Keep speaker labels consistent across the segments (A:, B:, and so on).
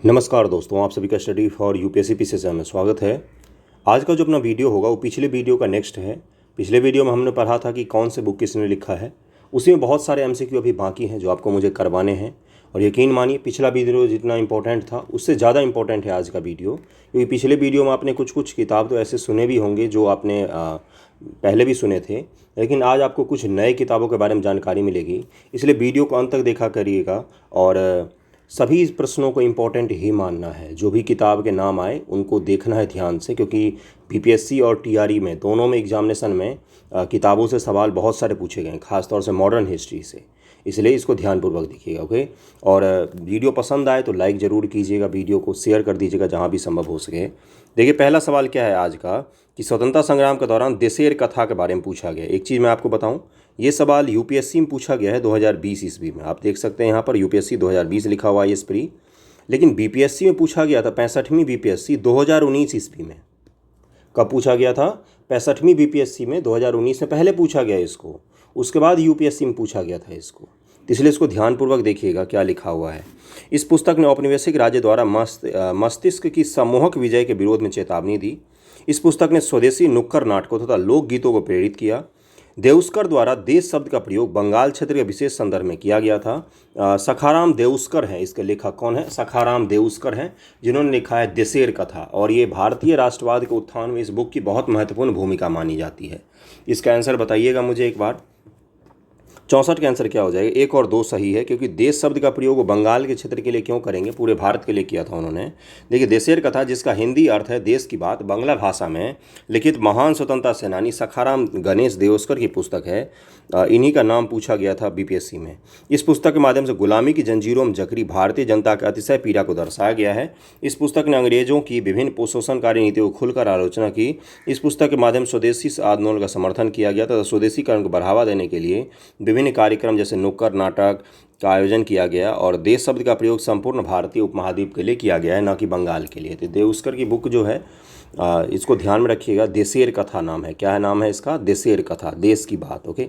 A: नमस्कार दोस्तों, आप सभी का स्टडी फॉर यूपीएससी पीसीएस में स्वागत है। आज का जो अपना वीडियो होगा वो पिछले वीडियो का नेक्स्ट है। पिछले वीडियो में हमने पढ़ा था कि कौन से बुक किसने लिखा है। उसी में बहुत सारे एमसीक्यू अभी बाकी हैं जो आपको मुझे करवाने हैं। और यकीन मानिए पिछला वीडियो जितना इंपॉर्टेंट था उससे ज़्यादा इंपॉर्टेंट है आज का वीडियो, क्योंकि पिछले वीडियो में आपने कुछ किताब तो ऐसे सुने भी होंगे जो आपने पहले भी सुने थे, लेकिन आज आपको कुछ नए किताबों के बारे में जानकारी मिलेगी। इसलिए वीडियो को अंत तक देखा करिएगा और सभी प्रश्नों को इम्पोर्टेंट ही मानना है। जो भी किताब के नाम आए उनको देखना है ध्यान से, क्योंकि बीपीएससी और टीआरई में दोनों में एग्जामिनेशन में किताबों से सवाल बहुत सारे पूछे गए हैं, खासतौर से मॉडर्न हिस्ट्री से। इसलिए इसको ध्यानपूर्वक देखिएगा, ओके। और वीडियो पसंद आए तो लाइक ज़रूर कीजिएगा, वीडियो को शेयर कर दीजिएगा जहाँ भी संभव हो सके। देखिए पहला सवाल क्या है आज का कि स्वतंत्रता संग्राम के दौरान देशेर कथा के बारे में पूछा गया। एक चीज़ मैं आपको बताऊं, ये सवाल यूपीएससी में पूछा गया है 2020 ईस्वी में। आप देख सकते हैं यहाँ पर यूपीएससी 2020 लिखा हुआ है ये स्प्री, लेकिन बीपीएससी में पूछा गया था 65वीं बीपीएससी 2019 ईस्वी में। कब पूछा गया था? 65वीं बीपीएससी में 2019 में पहले पूछा गया इसको, उसके बाद यूपीएससी में पूछा गया था इसको। तो इसलिए इसको ध्यानपूर्वक देखिएगा क्या लिखा हुआ है। इस पुस्तक ने औपनिवेशिक राज्य द्वारा मस्तिष्क की सम्मोहक विजय के विरोध में चेतावनी दी। इस पुस्तक ने स्वदेशी नुक्कड़ नाटकों तथा लोकगीतों को प्रेरित किया। देउस्कर द्वारा देश शब्द का प्रयोग बंगाल क्षेत्र के विशेष संदर्भ में किया गया था। सखाराम देउस्कर हैं, इसके लेखक कौन है? सखाराम देउस्कर हैं, जिन्होंने लिखा है देशेर कथा। और ये भारतीय राष्ट्रवाद के उत्थान में इस बुक की बहुत महत्वपूर्ण भूमिका मानी जाती है। इसका आंसर बताइएगा मुझे एक बार। 64 का आंसर क्या हो जाएगा? 1 और 2 सही है, क्योंकि देश शब्द का प्रयोग वो बंगाल के क्षेत्र के लिए क्यों करेंगे, पूरे भारत के लिए किया था उन्होंने। देखिए देशेर कथा, जिसका हिंदी अर्थ है देश की बात, बांग्ला भाषा में लिखित महान स्वतंत्रता सेनानी सखाराम गणेश देउस्कर की पुस्तक है। इन्हीं का नाम पूछा गया था बीपीएससी में। इस पुस्तक के माध्यम से गुलामी की जंजीरों में जकड़ी भारतीय जनता के अतिशय पीड़ा को दर्शाया गया है। इस पुस्तक ने अंग्रेजों की विभिन्न शोषणकारी नीतियों को खुलकर आलोचना की। इस पुस्तक के माध्यम से स्वदेशी आंदोलन का समर्थन किया गया तथा स्वदेशीकरण को बढ़ावा देने के लिए विभिन्न कार्यक्रम जैसे नुक्कड़ नाटक का आयोजन किया गया। और देश शब्द का प्रयोग संपूर्ण भारतीय उपमहाद्वीप के लिए किया गया है, न कि बंगाल के लिए। तो देउस्कर की बुक जो है इसको ध्यान में रखिएगा। देशेर कथा नाम है। क्या है नाम है इसका? देशेर कथा, देश की बात, ओके।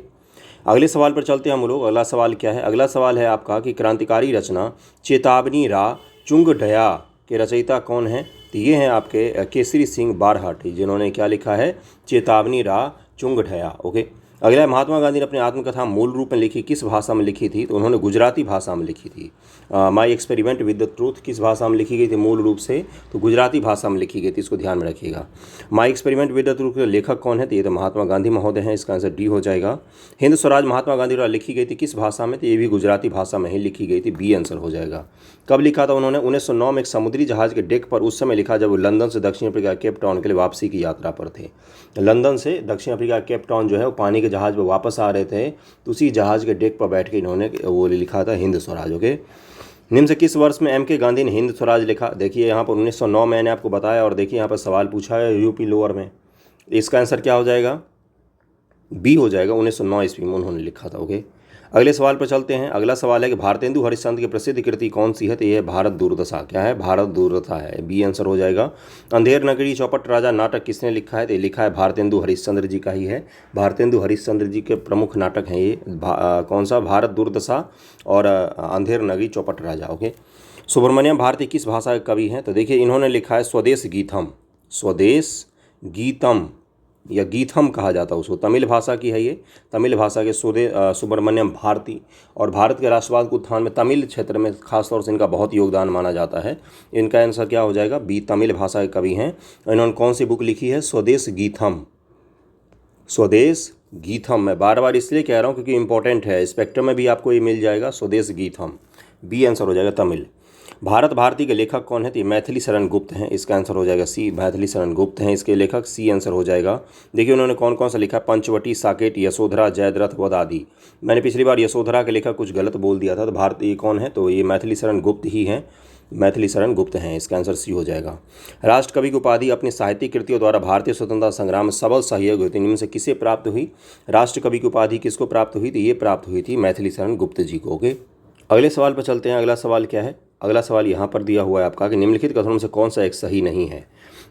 A: अगले सवाल पर चलते हैं हम लोग। अगला सवाल क्या है? अगला सवाल है आपका कि क्रांतिकारी रचना चेतावनी रा चुंगढया के रचयिता कौन है? तो ये हैं आपके केसरी सिंह बारहट, जिन्होंने क्या लिखा है? चेतावनी रा चुंगढया, ओके। अगला है महात्मा गांधी ने अपनी आत्मकथा मूल रूप में लिखी किस भाषा में लिखी थी? तो उन्होंने गुजराती भाषा में लिखी थी। My experiment with the truth किस भाषा में लिखी गई थी मूल रूप से? तो गुजराती भाषा में लिखी गई थी। इसको ध्यान में रखिएगा। My experiment with the truth के लेखक कौन है? तो ये तो महात्मा गांधी महोदय हैं। इसका आंसर डी हो जाएगा। हिंद स्वराज महात्मा गांधी द्वारा लिखी गई थी किस भाषा में? तो ये भी गुजराती भाषा में ही लिखी गई थी। बी आंसर हो जाएगा। कब लिखा था उन्होंने? 1909 में एक समुद्री जहाज के डेक पर उस समय लिखा जब वो लंदन से दक्षिण अफ्रीका केप टाउन के लिए वापसी की यात्रा पर थे। लंदन से दक्षिण अफ्रीका केप टाउन जो है वो पानी के जहाज पर वापस आ रहे थे, तो उसी जहाज के डेक पर बैठ के इन्होंने वो लिखा था हिंद स्वराज, ओके। निम्न से किस वर्ष में एम.के. गांधी ने हिंद स्वराज लिखा? देखिए यहाँ पर 1909 मैंने आपको बताया, और देखिए यहाँ पर सवाल पूछा है यूपी लोअर में। इसका आंसर क्या हो जाएगा? बी हो जाएगा। 1909 ईस्वी में उन्होंने लिखा था, ओके। अगले सवाल पर चलते हैं। अगला सवाल है कि भारतेंदु हरिश्चंद्र की प्रसिद्ध कृति कौन सी है? तो यह भारत दुर्दशा। क्या है? भारत दुर्दशा है। बी आंसर हो जाएगा। अंधेर नगरी चौपट राजा नाटक किसने लिखा है? तो ये लिखा है भारतेंदु हरिश्चंद्र जी का ही है। भारतेंदु हरिश्चंद्र जी के प्रमुख नाटक हैं ये। कौन सा? भारत दुर्दशा और अंधेर नगरी चौपट राजा, ओके। सुब्रमण्यम भारती किस भाषा के कवि हैं? तो देखिए इन्होंने लिखा है स्वदेश गीतम। स्वदेश गीतम या गीतम कहा जाता है उसको, तमिल भाषा की है ये। तमिल भाषा के सुब्रमण्यम भारती। और भारत के राष्ट्रवाद के उत्थान में तमिल क्षेत्र में खासतौर से इनका बहुत योगदान माना जाता है। इनका आंसर क्या हो जाएगा? बी, तमिल भाषा के कवि हैं। इन्होंने कौन सी बुक लिखी है? स्वदेश गीतम। स्वदेश गीतम मैं बार बार इसलिए कह रहा हूँ क्योंकि इंपॉर्टेंट है, स्पेक्ट्रम में भी आपको ये मिल जाएगा। स्वदेश गीतम, बी आंसर हो जाएगा तमिल। भारत भारती के लेखक कौन है? तो ये मैथिली शरण गुप्त हैं। इसका आंसर हो जाएगा सी, मैथिली शरण गुप्त हैं इसके लेखक। सी आंसर हो जाएगा। देखिए उन्होंने कौन कौन सा लिखा? पंचवटी, साकेत, यशोधरा, जयद्रथ वध आदि। मैंने पिछली बार यशोधरा के लेखक कुछ गलत बोल दिया था, तो भारतीय कौन है? तो ये मैथिली शरण गुप्त ही हैं। मैथिली शरण गुप्त हैं। इसका आंसर सी हो जाएगा। राष्ट्र कवि की उपाधि अपनी साहित्यिक कृतियों द्वारा भारतीय स्वतंत्रता संग्राम में सबल सहयोग हुई थी। निम्न से किसे प्राप्त हुई? राष्ट्र कवि की उपाधि किसको प्राप्त हुई थी? ये प्राप्त हुई थी मैथिली शरण गुप्त जी को, ओके। अगले सवाल पर चलते हैं। अगला सवाल क्या है? अगला सवाल यहाँ पर दिया हुआ है आपका कि निम्नलिखित कथनों में से कौन सा एक सही नहीं है?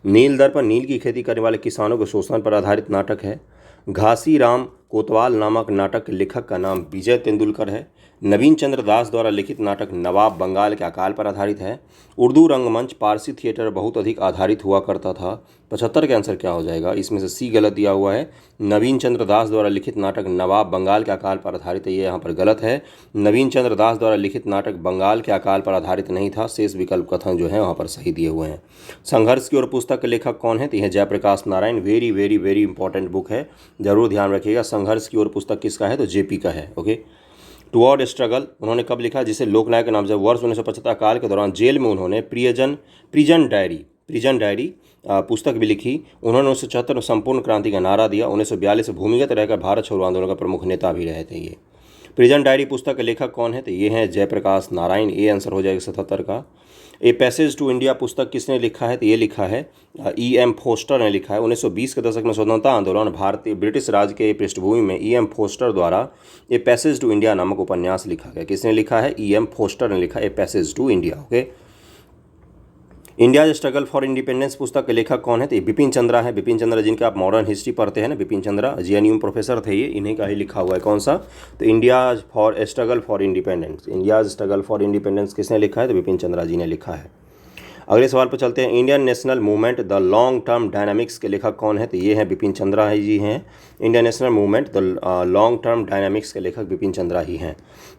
A: नील दर पर नील की खेती करने वाले किसानों के शोषण पर आधारित नाटक है। घासी राम कोतवाल नामक नाटक के लेखक का नाम विजय तेंदुलकर है। नवीन चंद्र दास द्वारा लिखित नाटक नवाब बंगाल के अकाल पर आधारित है। उर्दू रंगमंच पारसी थिएटर बहुत अधिक आधारित हुआ करता था। 75 का आंसर क्या हो जाएगा? इसमें से सी गलत दिया हुआ है। नवीन चंद्र दास द्वारा लिखित नाटक नवाब बंगाल के अकाल पर आधारित है, ये यहाँ पर गलत है। नवीन चंद्र दास द्वारा लिखित नाटक बंगाल के अकाल पर आधारित नहीं था। शेष विकल्प कथन जो है वहाँ पर सही दिए हुए हैं। संघर्ष की ओर पुस्तक के लेखक कौन है? तो यह Jayaprakash Narayan. Very very very important book है, जरूर ध्यान रखिएगा। संघर्ष की ओर पुस्तक किसका है? तो जेपी का है। ओके। टुवर्ड स्ट्रगल उन्होंने कब लिखा? जिसे लोकनायक के नाम से वर्ष 1975 काल के दौरान जेल में उन्होंने प्रिजन डायरी पुस्तक भी लिखी। उन्होंने 1974 में संपूर्ण क्रांति का नारा दिया। 1942 से भूमिगत रहकर भारत छोड़ो आंदोलन का प्रमुख नेता भी रहे थे। ये प्रिजन डायरी पुस्तक के लेखक कौन है? तो ये हैं जयप्रकाश नारायण। ये आंसर हो जाएगा 77 का। ए पैसेज टू इंडिया पुस्तक किसने लिखा है? तो ये लिखा है E.M. फोस्टर ने लिखा है। 1920 के दशक में स्वतंत्रता आंदोलन भारतीय ब्रिटिश राज के पृष्ठभूमि में E.M. फोस्टर द्वारा ए पैसेज टू इंडिया नामक उपन्यास लिखा गया। किसने लिखा है? E.M. फोस्टर ने लिखा a passage to India. Okay. India struggle for independence पुस्तक के लेखक कौन है? तो ये बिपिन चंद्रा है। बिपिन चंद्रा जिनके आप मॉडर्न हिस्ट्री पढ़ते हैं ना, बिपिन चंद्रा JNU प्रोफेसर थे, ये इन्हीं का ही लिखा हुआ है। कौन सा? तो India struggle for independence. India struggle for independence किसने लिखा है? तो बिपिन चंद्रा जी ने लिखा है। अगले सवाल पर चलते हैं। Indian national movement the long term dynamics के लेखक कौन है? तो ये हैं बिपिन चंद्रा जी हैं। Indian national movement the long term dynamics के लेखक बिपिन चंद्रा ही हैं।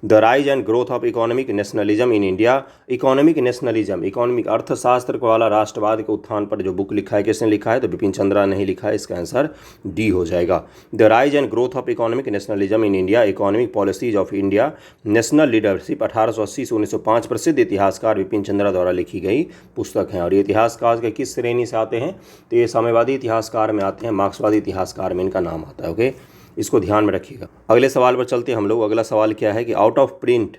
A: The rise and growth of economic nationalism in India. Economic nationalism, economic अर्थशास्त्र वाला राष्ट्रवाद के उत्थान पर जो बुक लिखा है, किसने लिखा है? तो बिपिन चंद्रा ने ही लिखा है। इसका आंसर डी हो जाएगा। The rise and growth of economic nationalism in India, economic policies of India, national leadership 1880 से 1905 प्रसिद्ध इतिहासकार बिपिन चंद्रा द्वारा लिखी गई पुस्तक है। और ये इतिहासकार के किस श्रेणी से आते हैं? तो ये साम्यवादी इतिहासकार में आते हैं, मार्क्सवादी इतिहासकार में इनका नाम आता है। ओके, इसको ध्यान में रखिएगा। अगले सवाल पर चलते हैं हम लोग। अगला सवाल क्या है कि out of print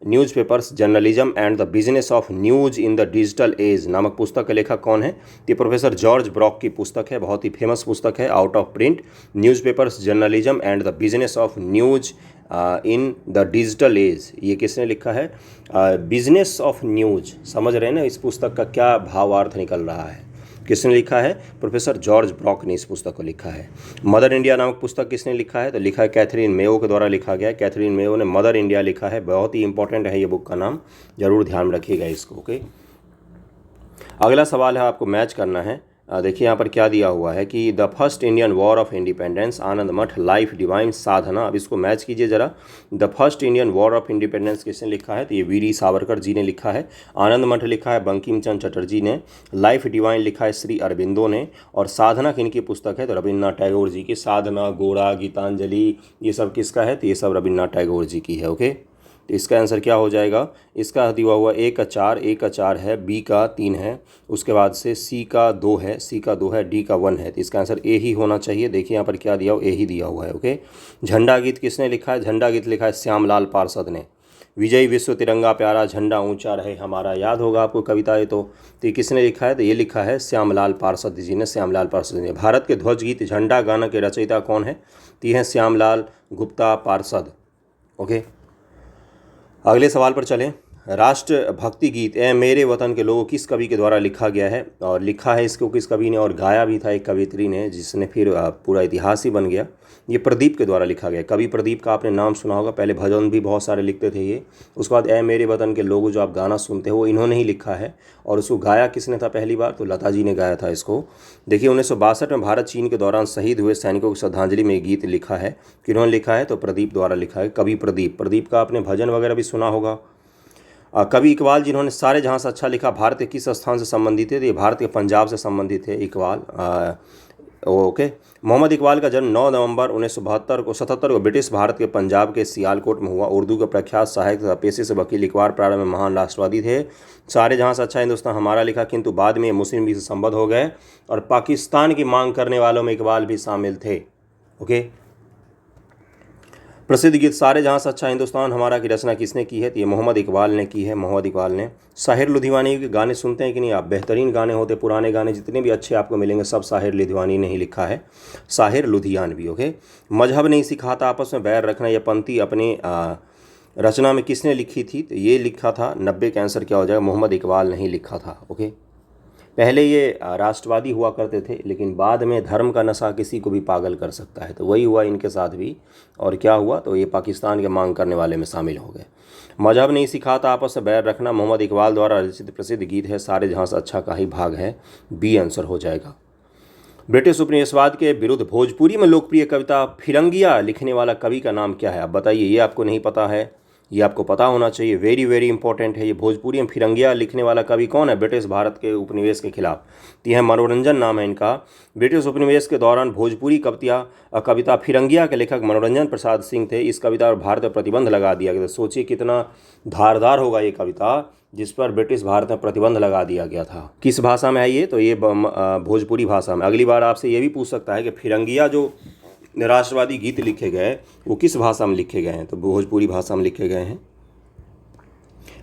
A: newspapers journalism and the business of news in the digital age नामक पुस्तक के लेखक कौन है? ये प्रोफेसर जॉर्ज ब्रॉक की पुस्तक है, बहुत ही फेमस पुस्तक है। Out of print newspapers journalism and the business of news in the digital age, ये किसने लिखा है? Business of news. समझ रहे हैं ना इस पुस्तक का क्या भावार्थ निकल रहा है? किसने लिखा है? प्रोफेसर जॉर्ज ब्रॉक ने इस पुस्तक को लिखा है। मदर इंडिया नामक पुस्तक किसने लिखा है? तो लिखा है कैथरीन मेयो के द्वारा लिखा गया है। कैथरीन मेयो ने मदर इंडिया लिखा है। बहुत ही इंपॉर्टेंट है ये बुक का नाम, जरूर ध्यान में रखिएगा इसको। ओके, अगला सवाल है, आपको मैच करना है। देखिए यहाँ पर क्या दिया हुआ है कि the first Indian war of independence, Anand Math, life, divine, Sadhana. अब इसको मैच कीजिए जरा। The first Indian war of independence किसने लिखा है? तो ये वीरी सावरकर जी ने लिखा है। आनंद मठ लिखा है बंकिम चंद्र चटर्जी ने। लाइफ डिवाइन लिखा है श्री अरबिंदो ने। और साधना किनकी पुस्तक है? तो रविन्द्रनाथ टैगोर जी की। साधना, गोरा, गीतांजलि, ये सब किसका है? तो ये सब रविन्द्रनाथ टैगोर जी की है। ओके, तो इसका आंसर क्या हो जाएगा? इसका दिया हुआ ए का 4 है, बी का 3 है, उसके बाद से सी का 2 है, डी का 1 है। तो इसका आंसर ए ही होना चाहिए। देखिए यहाँ पर क्या दिया हुआ, ए ही दिया हुआ है। ओके, झंडा गीत किसने लिखा है? झंडा गीत लिखा है श्यामलाल पार्षद ने। विजय विश्व तिरंगा प्यारा, झंडा ऊंचा रहे हमारा, याद होगा आपको कविता है तो ये किसने लिखा है? तो ये लिखा है श्यामलाल पार्षद जी ने। श्यामलाल पार्षद ने। भारत के ध्वज गीत झंडा गाना के रचयिता कौन है? तो ये हैं श्यामलाल गुप्ता पार्षद। ओके, अगले सवाल पर चलें। राष्ट्र भक्ति गीत ए मेरे वतन के लोगों किस कवि के द्वारा लिखा गया है? और लिखा है इसको किस कवि ने और गाया भी था एक कवित्री ने, जिसने फिर पूरा इतिहास ही बन गया। ये प्रदीप के द्वारा लिखा गया। कवि प्रदीप का आपने नाम सुना होगा, पहले भजन भी बहुत सारे लिखते थे ये। उसके बाद ए मेरे वतन के लोगों जो आप गाना सुनते हो वो इन्होंने ही लिखा है। और उसको गाया किसने था पहली बार? तो लता जी ने गाया था इसको। देखिए 1962 में भारत चीन के दौरान शहीद हुए सैनिकों की श्रद्धांजलि में ये गीत लिखा है। किन्होंने लिखा है? तो प्रदीप द्वारा लिखा है, कवि प्रदीप। प्रदीप का आपने भजन वगैरह भी सुना होगा। कवि इकबाल जिन्होंने सारे जहाँ से अच्छा लिखा, भारत के किस स्थान से संबंधित है? तो ये भारत के पंजाब से संबंधित है इकबाल। ओके, मोहम्मद इकबाल का जन्म 9 नवंबर 1977 को ब्रिटिश भारत के पंजाब के सियालकोट में हुआ। उर्दू के प्रख्यात सहायक तथा पेशे से वकील, इकबाल प्रारंभ में महान राष्ट्रवादी थे। सारे जहाँ से अच्छा हिंदुस्तान हमारा लिखा, किंतु बाद में मुस्लिम लीग से संबद्ध हो गए और पाकिस्तान की मांग करने वालों में इकबाल भी शामिल थे। ओके, प्रसिद्ध गीत सारे जहाँ से अच्छा हिंदुस्तान हमारा की रचना किसने की है? तो ये मोहम्मद इकबाल ने की है। मोहम्मद इकबाल ने। साहिर लुधियानी के गाने सुनते हैं कि नहीं आप? बेहतरीन गाने होते, पुराने गाने जितने भी अच्छे आपको मिलेंगे सब साहिर लुधियानी ने ही लिखा है। साहिर लुधियानवी। ओके, मजहब नहीं सिखाता आपस में बैर रखना, यह पंक्ति अपनी रचना में किसने लिखी थी? तो ये लिखा था 90 का आंसर क्या हो जाएगा? मोहम्मद इकबाल ने ही लिखा था। ओके, पहले ये राष्ट्रवादी हुआ करते थे, लेकिन बाद में धर्म का नशा किसी को भी पागल कर सकता है, तो वही हुआ इनके साथ भी। और क्या हुआ, तो ये पाकिस्तान के मांग करने वाले में शामिल हो गए। मजहब नहीं सिखाता आपस में बैर रखना, मोहम्मद इकबाल द्वारा रचित प्रसिद्ध गीत है सारे जहाँ से अच्छा का ही भाग है, बी आंसर हो जाएगा। ब्रिटिश उपनिवेशवाद के विरुद्ध भोजपुरी में लोकप्रिय कविता फिरंगिया लिखने वाला कवि का नाम क्या है? आप बताइए, ये आपको नहीं पता है, ये आपको पता होना चाहिए, वेरी वेरी इंपॉर्टेंट है। ये भोजपुरी में फिरंगिया लिखने वाला कवि कौन है ब्रिटिश भारत के उपनिवेश के खिलाफ? तो यह मनोरंजन नाम है इनका। ब्रिटिश उपनिवेश के दौरान भोजपुरी कविता फिरंगिया के लेखक मनोरंजन प्रसाद सिंह थे। इस कविता पर भारत में प्रतिबंध लगा दिया गया था। सोचिए कितना धारदार होगा ये कविता, जिस पर ब्रिटिश भारत में प्रतिबंध लगा दिया गया था। किस भाषा में है ये? तो ये भोजपुरी भाषा में। अगली बार आपसे ये भी पूछ सकता है कि फिरंगिया जो राष्ट्रवादी गीत लिखे गए वो किस भाषा में लिखे गए हैं? तो भोजपुरी भाषा में लिखे गए हैं।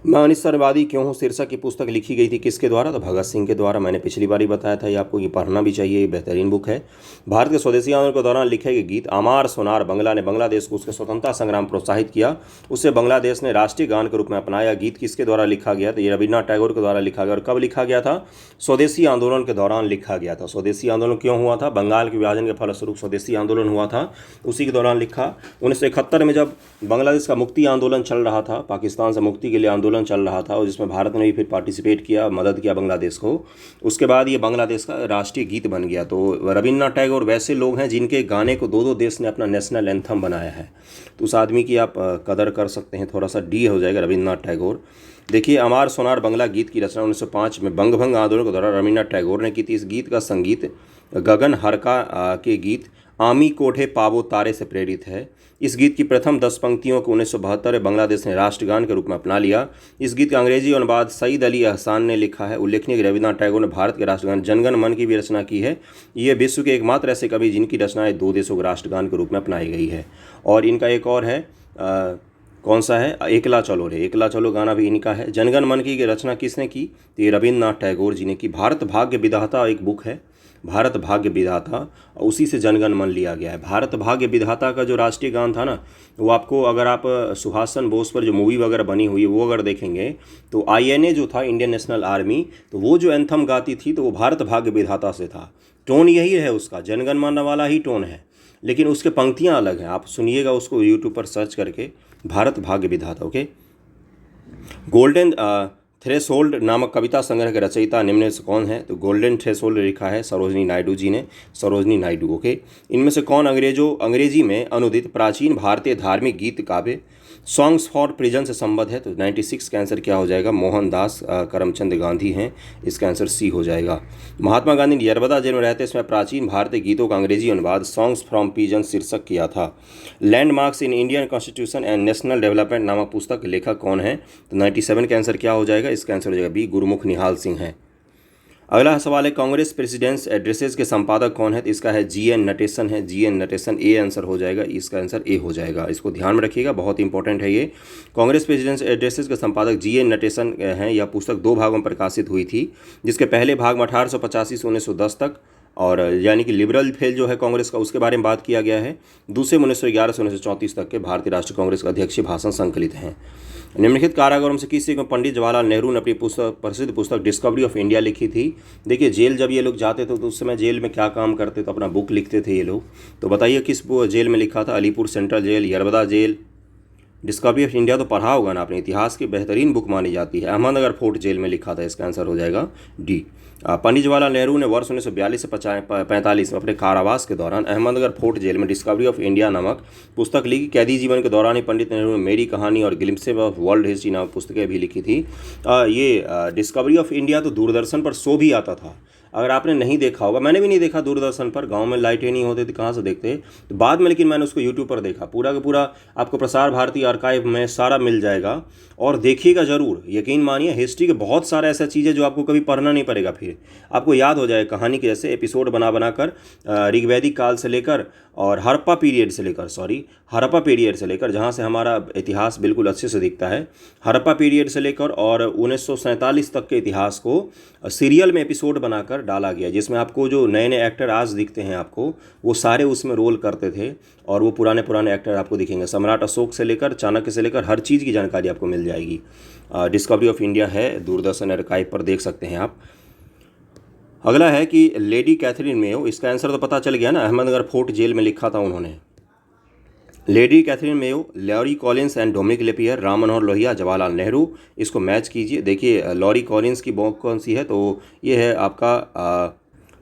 A: मैं अनिश्चयवादी क्यों हूँ शीर्षक की पुस्तक लिखी गई थी किसके द्वारा? तो भगत सिंह के द्वारा। मैंने पिछली बार ही बताया था, ये आपको ये पढ़ना भी चाहिए, ये बेहतरीन बुक है। भारत के स्वदेशी आंदोलन के दौरान लिखे गए गीत आमार सोनार बंगला ने बांग्लादेश को उसके स्वतंत्रता संग्राम प्रोत्साहित किया, उससे बांग्लादेश ने राष्ट्रीय गान के रूप में अपनाया। गीत किसके द्वारा लिखा गया? तो ये रविन्द्रनाथ टैगोर के द्वारा लिखा गया। और कब लिखा गया था? स्वदेशी आंदोलन के दौरान लिखा गया था। स्वदेशी आंदोलन क्यों हुआ था? बंगाल के विभाजन के फलस्वरूप स्वदेशी आंदोलन हुआ था, उसी के दौरान लिखा। 1971 में जब बांग्लादेश का मुक्ति आंदोलन चल रहा था, पाकिस्तान से मुक्ति के लिए आंदोलन चल रहा था, जिसमें भारत ने भी फिर पार्टिसिपेट किया, मदद किया बांग्लादेश को। उसके बाद ये बांग्लादेश का राष्ट्रीय गीत बन गया। तो रविन्द्रनाथ टैगोर वैसे लोग हैं जिनके गाने को दो देश ने अपना नेशनल एंथम बनाया है, तो उस आदमी की आप कदर कर सकते हैं। थोड़ा सा डी हो जाएगा रविन्द्रनाथ टैगोर। देखिए, अमार सोनार बंगला गीत की रचना 1905 में बंगभंग आंदोलन के दौरान रविन्द्रनाथ टैगोर ने की थी। इस गीत का संगीत गगन हरका के गीत आमी कोठे पावो तारे से प्रेरित है। इस गीत की प्रथम 10 पंक्तियों को 1972 में बांग्लादेश ने राष्ट्रगान के रूप में अपना लिया। इस गीत का अंग्रेजी अनुवाद सईद अली एहसान ने लिखा है। उल्लेखनीय कि रविन्द्रनाथ टैगोर ने भारत के राष्ट्रगान जनगण मन की भी रचना की है। ये विश्व के एकमात्र ऐसे कवि जिनकी रचनाएं दो देशों के राष्ट्रगान के रूप में अपनाई गई है। और इनका एक और है, कौन सा है? एकला चलो रे, एकला चलो गाना भी इनका है। जनगण मन की रचना किसने की? तो ये रविन्द्रनाथ टैगोर जी ने की। भारत भाग्य विधाता एक बुक है, भारत भाग्य विधाता, उसी से जनगण मन लिया गया है। भारत भाग्य विधाता का जो राष्ट्रीय गान था ना, वो आपको अगर आप सुभाष बोस पर जो मूवी वगैरह बनी हुई है वो अगर देखेंगे तो INA जो था, इंडियन नेशनल आर्मी, तो वो जो एंथम गाती थी तो वो भारत भाग्य विधाता से था। टोन यही है उसका, जनगण मन वाला ही टोन है, लेकिन उसके पंक्तियाँ अलग हैं। आप सुनिएगा उसको यूट्यूब पर सर्च करके, भारत भाग्य विधाता। ओके। गोल्डन थ्रेशोल्ड नामक कविता संग्रह के रचयिता निम्न से कौन है? तो गोल्डन थ्रेशोल्ड लिखा है सरोजनी नायडू जी ने, सरोजनी नायडू। ओके। इनमें से कौन अंग्रेजी में अनुदित प्राचीन भारतीय धार्मिक गीत काव्य सॉन्ग्स फॉर प्रिजन से संबद्ध है? तो 96 का आंसर क्या हो जाएगा? मोहनदास करमचंद गांधी हैं, इसका आंसर सी हो जाएगा। महात्मा गांधी ने यरबदा जेल में रहते समय प्राचीन भारतीय गीतों का अंग्रेजी अनुवाद सॉन्ग्स फ्रॉम पिजन शीर्षक किया था। Landmarks in Indian constitution and national development नामक पुस्तक के लेखक कौन है? तो 97 का आंसर क्या हो जाएगा? इसका आंसर हो जाएगा बी, गुरुमुख निहाल सिंह है। अगला सवाल है, कांग्रेस प्रेसिडेंट्स एड्रेसेस के संपादक कौन है? तो इसका है GN नटेशन है, GN नटेशन। ए आंसर हो जाएगा, इसका आंसर ए हो जाएगा। इसको ध्यान में रखिएगा, बहुत इंपॉर्टेंट है ये। कांग्रेस प्रेसिडेंट्स एड्रेसेस के संपादक GN नटेशन हैं। यह पुस्तक 2 भागों में प्रकाशित हुई थी, जिसके पहले भाग में 1885 से 1910 तक, और यानी कि लिबरल फेल जो है कांग्रेस का, उसके बारे में बात किया गया है। दूसरे में 1911 से 1934 तक के भारतीय राष्ट्रीय कांग्रेस का अध्यक्षीय भाषण संकलित हैं। निम्नलिखित कारागारों में से किसी को पंडित जवाहरलाल नेहरू ने अपनी प्रसिद्ध पुस्तक डिस्कवरी ऑफ इंडिया लिखी थी? देखिए, जेल जब ये लोग जाते थे तो उस समय जेल में क्या काम करते तो अपना बुक लिखते थे ये लोग। तो बताइए किस जेल में लिखा था? Alipur central jail, Yerwada jail. Discovery of India तो पढ़ा होगा ना आपने, इतिहास की बेहतरीन बुक मानी जाती है। अहमदनगर फोर्ट जेल में लिखा था, इसका आंसर हो जाएगा डी। पंडित जवाहरलाल नेहरू ने वर्ष 1942 से 45 में अपने कारावास के दौरान अहमदनगर फोर्ट जेल में डिस्कवरी ऑफ इंडिया नामक पुस्तक लिखी। कैदी जीवन के दौरान ही पंडित नेहरू ने मेरी कहानी और ग्लिम्प्सेस ऑफ वर्ल्ड हिस्ट्री नामक पुस्तकें भी लिखी थी। ये डिस्कवरी ऑफ इंडिया तो दूरदर्शन पर शो भी आता था, अगर आपने नहीं देखा होगा, मैंने भी नहीं देखा दूरदर्शन पर, गांव में लाइटें नहीं होती थी, कहाँ से देखते तो बाद में, लेकिन मैंने उसको यूट्यूब पर देखा। पूरा का पूरा आपको प्रसार भारती आर्काइव में सारा मिल जाएगा, और देखिएगा ज़रूर। यकीन मानिए, हिस्ट्री के बहुत सारा ऐसा चीज़ है जो आपको कभी पढ़ना नहीं पड़ेगा, फिर आपको याद हो जाएगा कहानी के जैसे। एपिसोड बना कर ऋग्वैदिक काल से लेकर और हड़प्पा पीरियड से लेकर, जहाँ से हमारा इतिहास बिल्कुल अच्छे से दिखता है, हड़प्पा पीरियड से लेकर और 1947 तक के इतिहास को सीरियल में एपिसोड बनाकर डाला गया, जिसमें आपको जो नए नए एक्टर आज दिखते हैं आपको, वो सारे उसमें रोल करते थे, और वो पुराने एक्टर आपको दिखेंगे। सम्राट अशोक से लेकर चाणक्य से लेकर हर चीज़ की जानकारी आपको मिल जाएगी। डिस्कवरी ऑफ इंडिया है, दूरदर्शन आर्काइव पर देख सकते हैं आप। अगला है कि लेडी कैथरीन मेयो, इसका आंसर तो पता चल गया ना, अहमदनगर फोर्ट जेल में लिखा था उन्होंने। Lady Catherine Mayo, Larry Collins and Dominique Lapierre, Ram Manohar Lohia, Jawaharlal Nehru. इसको मैच कीजिए। देखिए लॉरी कॉलिंस की बुक कौन सी है, तो ये है आपका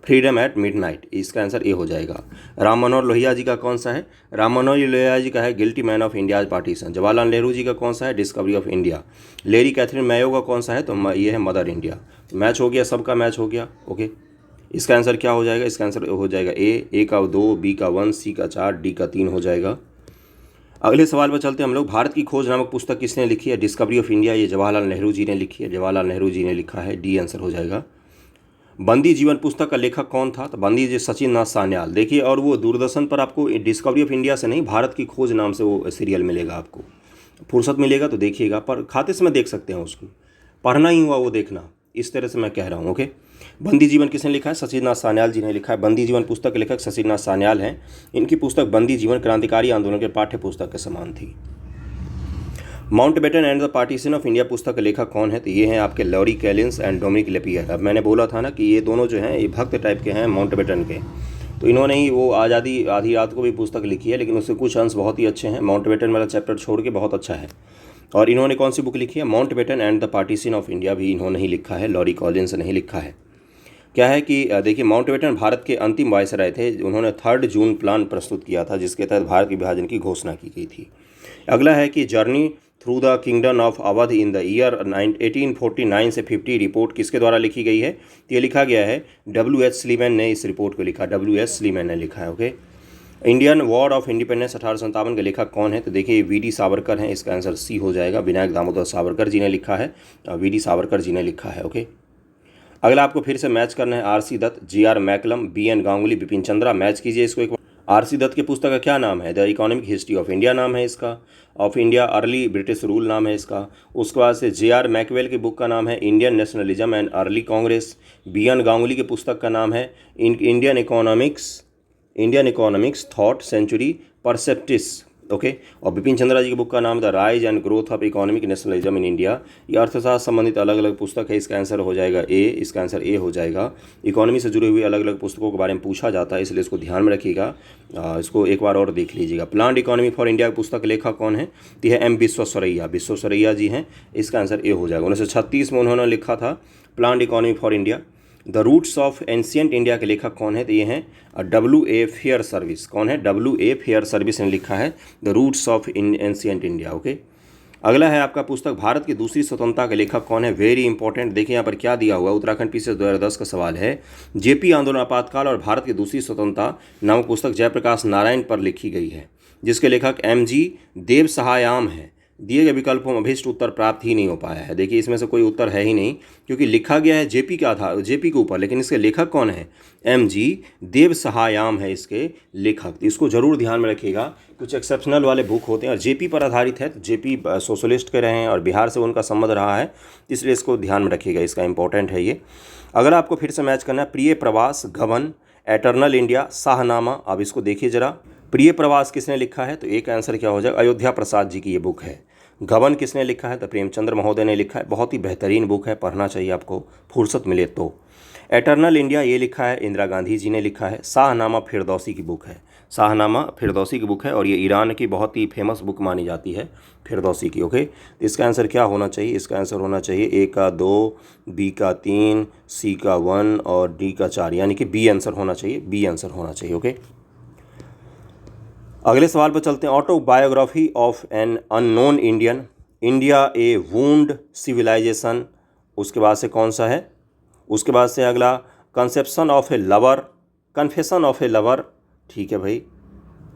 A: फ्रीडम एट मिडनाइट, इसका आंसर ए हो जाएगा। राम मनोहर लोहिया जी का कौन सा है, राम मनोहर लोहिया जी का है guilty men of India's partition. Jawaharlal Nehru ji का कौन सा है, discovery of India. Lady Catherine Mayo का कौन सा है, तो ये है मदर इंडिया। मैच हो गया, सबका मैच हो गया। ओके, इसका आंसर क्या हो जाएगा, इसका आंसर हो जाएगा ए का 2, बी का 1, सी का 4, डी का 3 हो जाएगा। अगले सवाल पर चलते हैं हम लोग। भारत की खोज नामक पुस्तक किसने लिखी है, डिस्कवरी ऑफ इंडिया, ये जवाहरलाल नेहरू जी ने लिखी है, जवाहरलाल नेहरू जी ने लिखा है, डी आंसर हो जाएगा। बंदी जीवन पुस्तक का लेखक कौन था, तो बंदी जी सचिन नाथ सान्याल। देखिए, और वो दूरदर्शन पर आपको डिस्कवरी ऑफ इंडिया से नहीं, भारत की खोज नाम से वो सीरियल मिलेगा आपको। फुर्सत मिलेगा तो देखिएगा, पर खाते समय देख सकते हैं उसको, पढ़ना ही हुआ वो देखना, इस तरह से मैं कह रहा हूँ। ओके, बंदी जीवन किसने लिखा है, सचिन नाथ सान्याल जी ने लिखा है। बंदी जीवन पुस्तक के लेखक सचिन नाथ सान्याल हैं। इनकी पुस्तक बंदी जीवन क्रांतिकारी आंदोलन के पाठ्य पुस्तक के समान थी। Mountbatten and the partition of India पुस्तक के लेखक कौन है, तो ये हैं आपके Larry Collins and Dominique Lapierre. अब मैंने बोला था ना कि ये दोनों जो हैं ये भक्त टाइप के हैं माउंटबेटन के, तो इन्होंने ही वो आज़ादी आधी रात को भी पुस्तक लिखी है, लेकिन उसके कुछ अंश बहुत ही अच्छे हैं। माउंटबेटन वाला चैप्टर छोड़ के बहुत अच्छा है। और इन्होंने कौन सी बुक लिखी है, Mountbatten and the partition of India भी इन्होंने ही लिखा है, लॉरी कॉलिंस ने ही लिखा है। क्या है कि देखिए, माउंटबेटन भारत के अंतिम वायसराय थे। उन्होंने 3 जून प्लान प्रस्तुत किया था, जिसके तहत भारत के विभाजन की घोषणा की गई थी। अगला है कि journey through the kingdom of Awadh in the year 1849 से 50 रिपोर्ट किसके द्वारा लिखी गई है, तो ये लिखा गया है WH स्लीमैन ने इस रिपोर्ट को लिखा, WH स्लीमैन ने लिखा है। Okay, Indian war of independence 1857 के लेखक कौन है, तो देखिए VD सावरकर हैं, इसका आंसर सी हो जाएगा। विनायक दामोदर सावरकर जी ने लिखा है, VD सावरकर जी ने लिखा है। ओके, अगला आपको फिर से मैच करना है। RC Dutt, GR McCallum, BN Ganguly, Bipan Chandra. Match कीजिए इसको एक बार। RC दत्त के पुस्तक का क्या नाम है, the economic history of India नाम है इसका, of India early British rule नाम है इसका। उसके बाद से JR मैकवेल की बुक का नाम है Indian nationalism and early Congress. BN Ganguly के पुस्तक का नाम है Indian economics thought century perspectives. Okay, और बिपिन चंद्रा जी की बुक का नाम the rise and growth of economic nationalism in India. ये अर्थशास्त्र संबंधित अलग अलग पुस्तक है, इसका आंसर हो जाएगा ए, इसका आंसर ए हो जाएगा। इकोनॉमी से जुड़ी हुई अलग अलग पुस्तकों के बारे में पूछा जाता है, इसलिए इसको ध्यान में रखिएगा, इसको एक बार और देख लीजिएगा। प्लान्ड इकोनॉमी फॉर इंडिया पुस्तक लेखक कौन है, तो है M विश्वेश्वरैया, विश्वेश्वरैया जी हैं, इसका आंसर ए हो जाएगा। 1936 में उन्होंने लिखा था planned economy for India. The roots of ancient India के लेखक कौन है, तो ये हैं WA फेयर सर्विस। कौन है, WA फेयर सर्विस ने लिखा है the roots of ancient India. Okay, अगला है आपका पुस्तक भारत की दूसरी स्वतंत्रता के लेखक कौन है, वेरी इंपॉर्टेंट। देखिए यहाँ पर क्या दिया हुआ है, उत्तराखंड PCS 2010 का सवाल है। JP आंदोलन आपातकाल और भारत की दूसरी स्वतंत्रता नामक पुस्तक जयप्रकाश नारायण पर लिखी गई है, जिसके लेखक MG देव सहायाम है। दिए गए विकल्पों में अभिष्ट उत्तर प्राप्त ही नहीं हो पाया है। देखिए, इसमें से कोई उत्तर है ही नहीं, क्योंकि लिखा गया है JP के आधार, JP के ऊपर, लेकिन इसके लेखक कौन है, MG देव सहायाम है इसके लेखक। इसको जरूर ध्यान में रखिएगा। कुछ एक्सेप्शनल वाले बुक होते हैं और JP पर आधारित है, तो JP सोशलिस्ट के रहे हैं और बिहार से उनका संबंध रहा है, इसलिए इसको ध्यान में रखिएगा, इसका इंपॉर्टेंट है ये। अगर आपको फिर से मैच करना है, प्रिय प्रवास, गबन, एटर्नल इंडिया, शाहनामा। अब इसको देखिए जरा, प्रिय प्रवास किसने लिखा है, तो एक आंसर क्या हो जाएगा, अयोध्या प्रसाद जी की ये बुक है। गबन किसने लिखा है, तो प्रेमचंद्र महोदय ने लिखा है, बहुत ही बेहतरीन बुक है, पढ़ना चाहिए आपको फुर्सत मिले तो। एटर्नल इंडिया ये लिखा है इंदिरा गांधी जी ने लिखा है। शाहनामा फिरदौसी की बुक है, शाहनामा फिरदौसी की बुक है, और ये ईरान की बहुत ही फेमस बुक मानी जाती है फिरदौसी की। ओके, तो इसका आंसर क्या होना चाहिए, इसका आंसर होना चाहिए A का 2, B का 3, C का 1 और D का 4, यानी कि B आंसर होना चाहिए, B आंसर होना चाहिए। ओके, अगले सवाल पर चलते हैं। Autobiography of an unknown Indian, India a wound civilization, उसके बाद से कौन सा है, उसके बाद से अगला conception of a lover, confession of a lover. ठीक है भाई,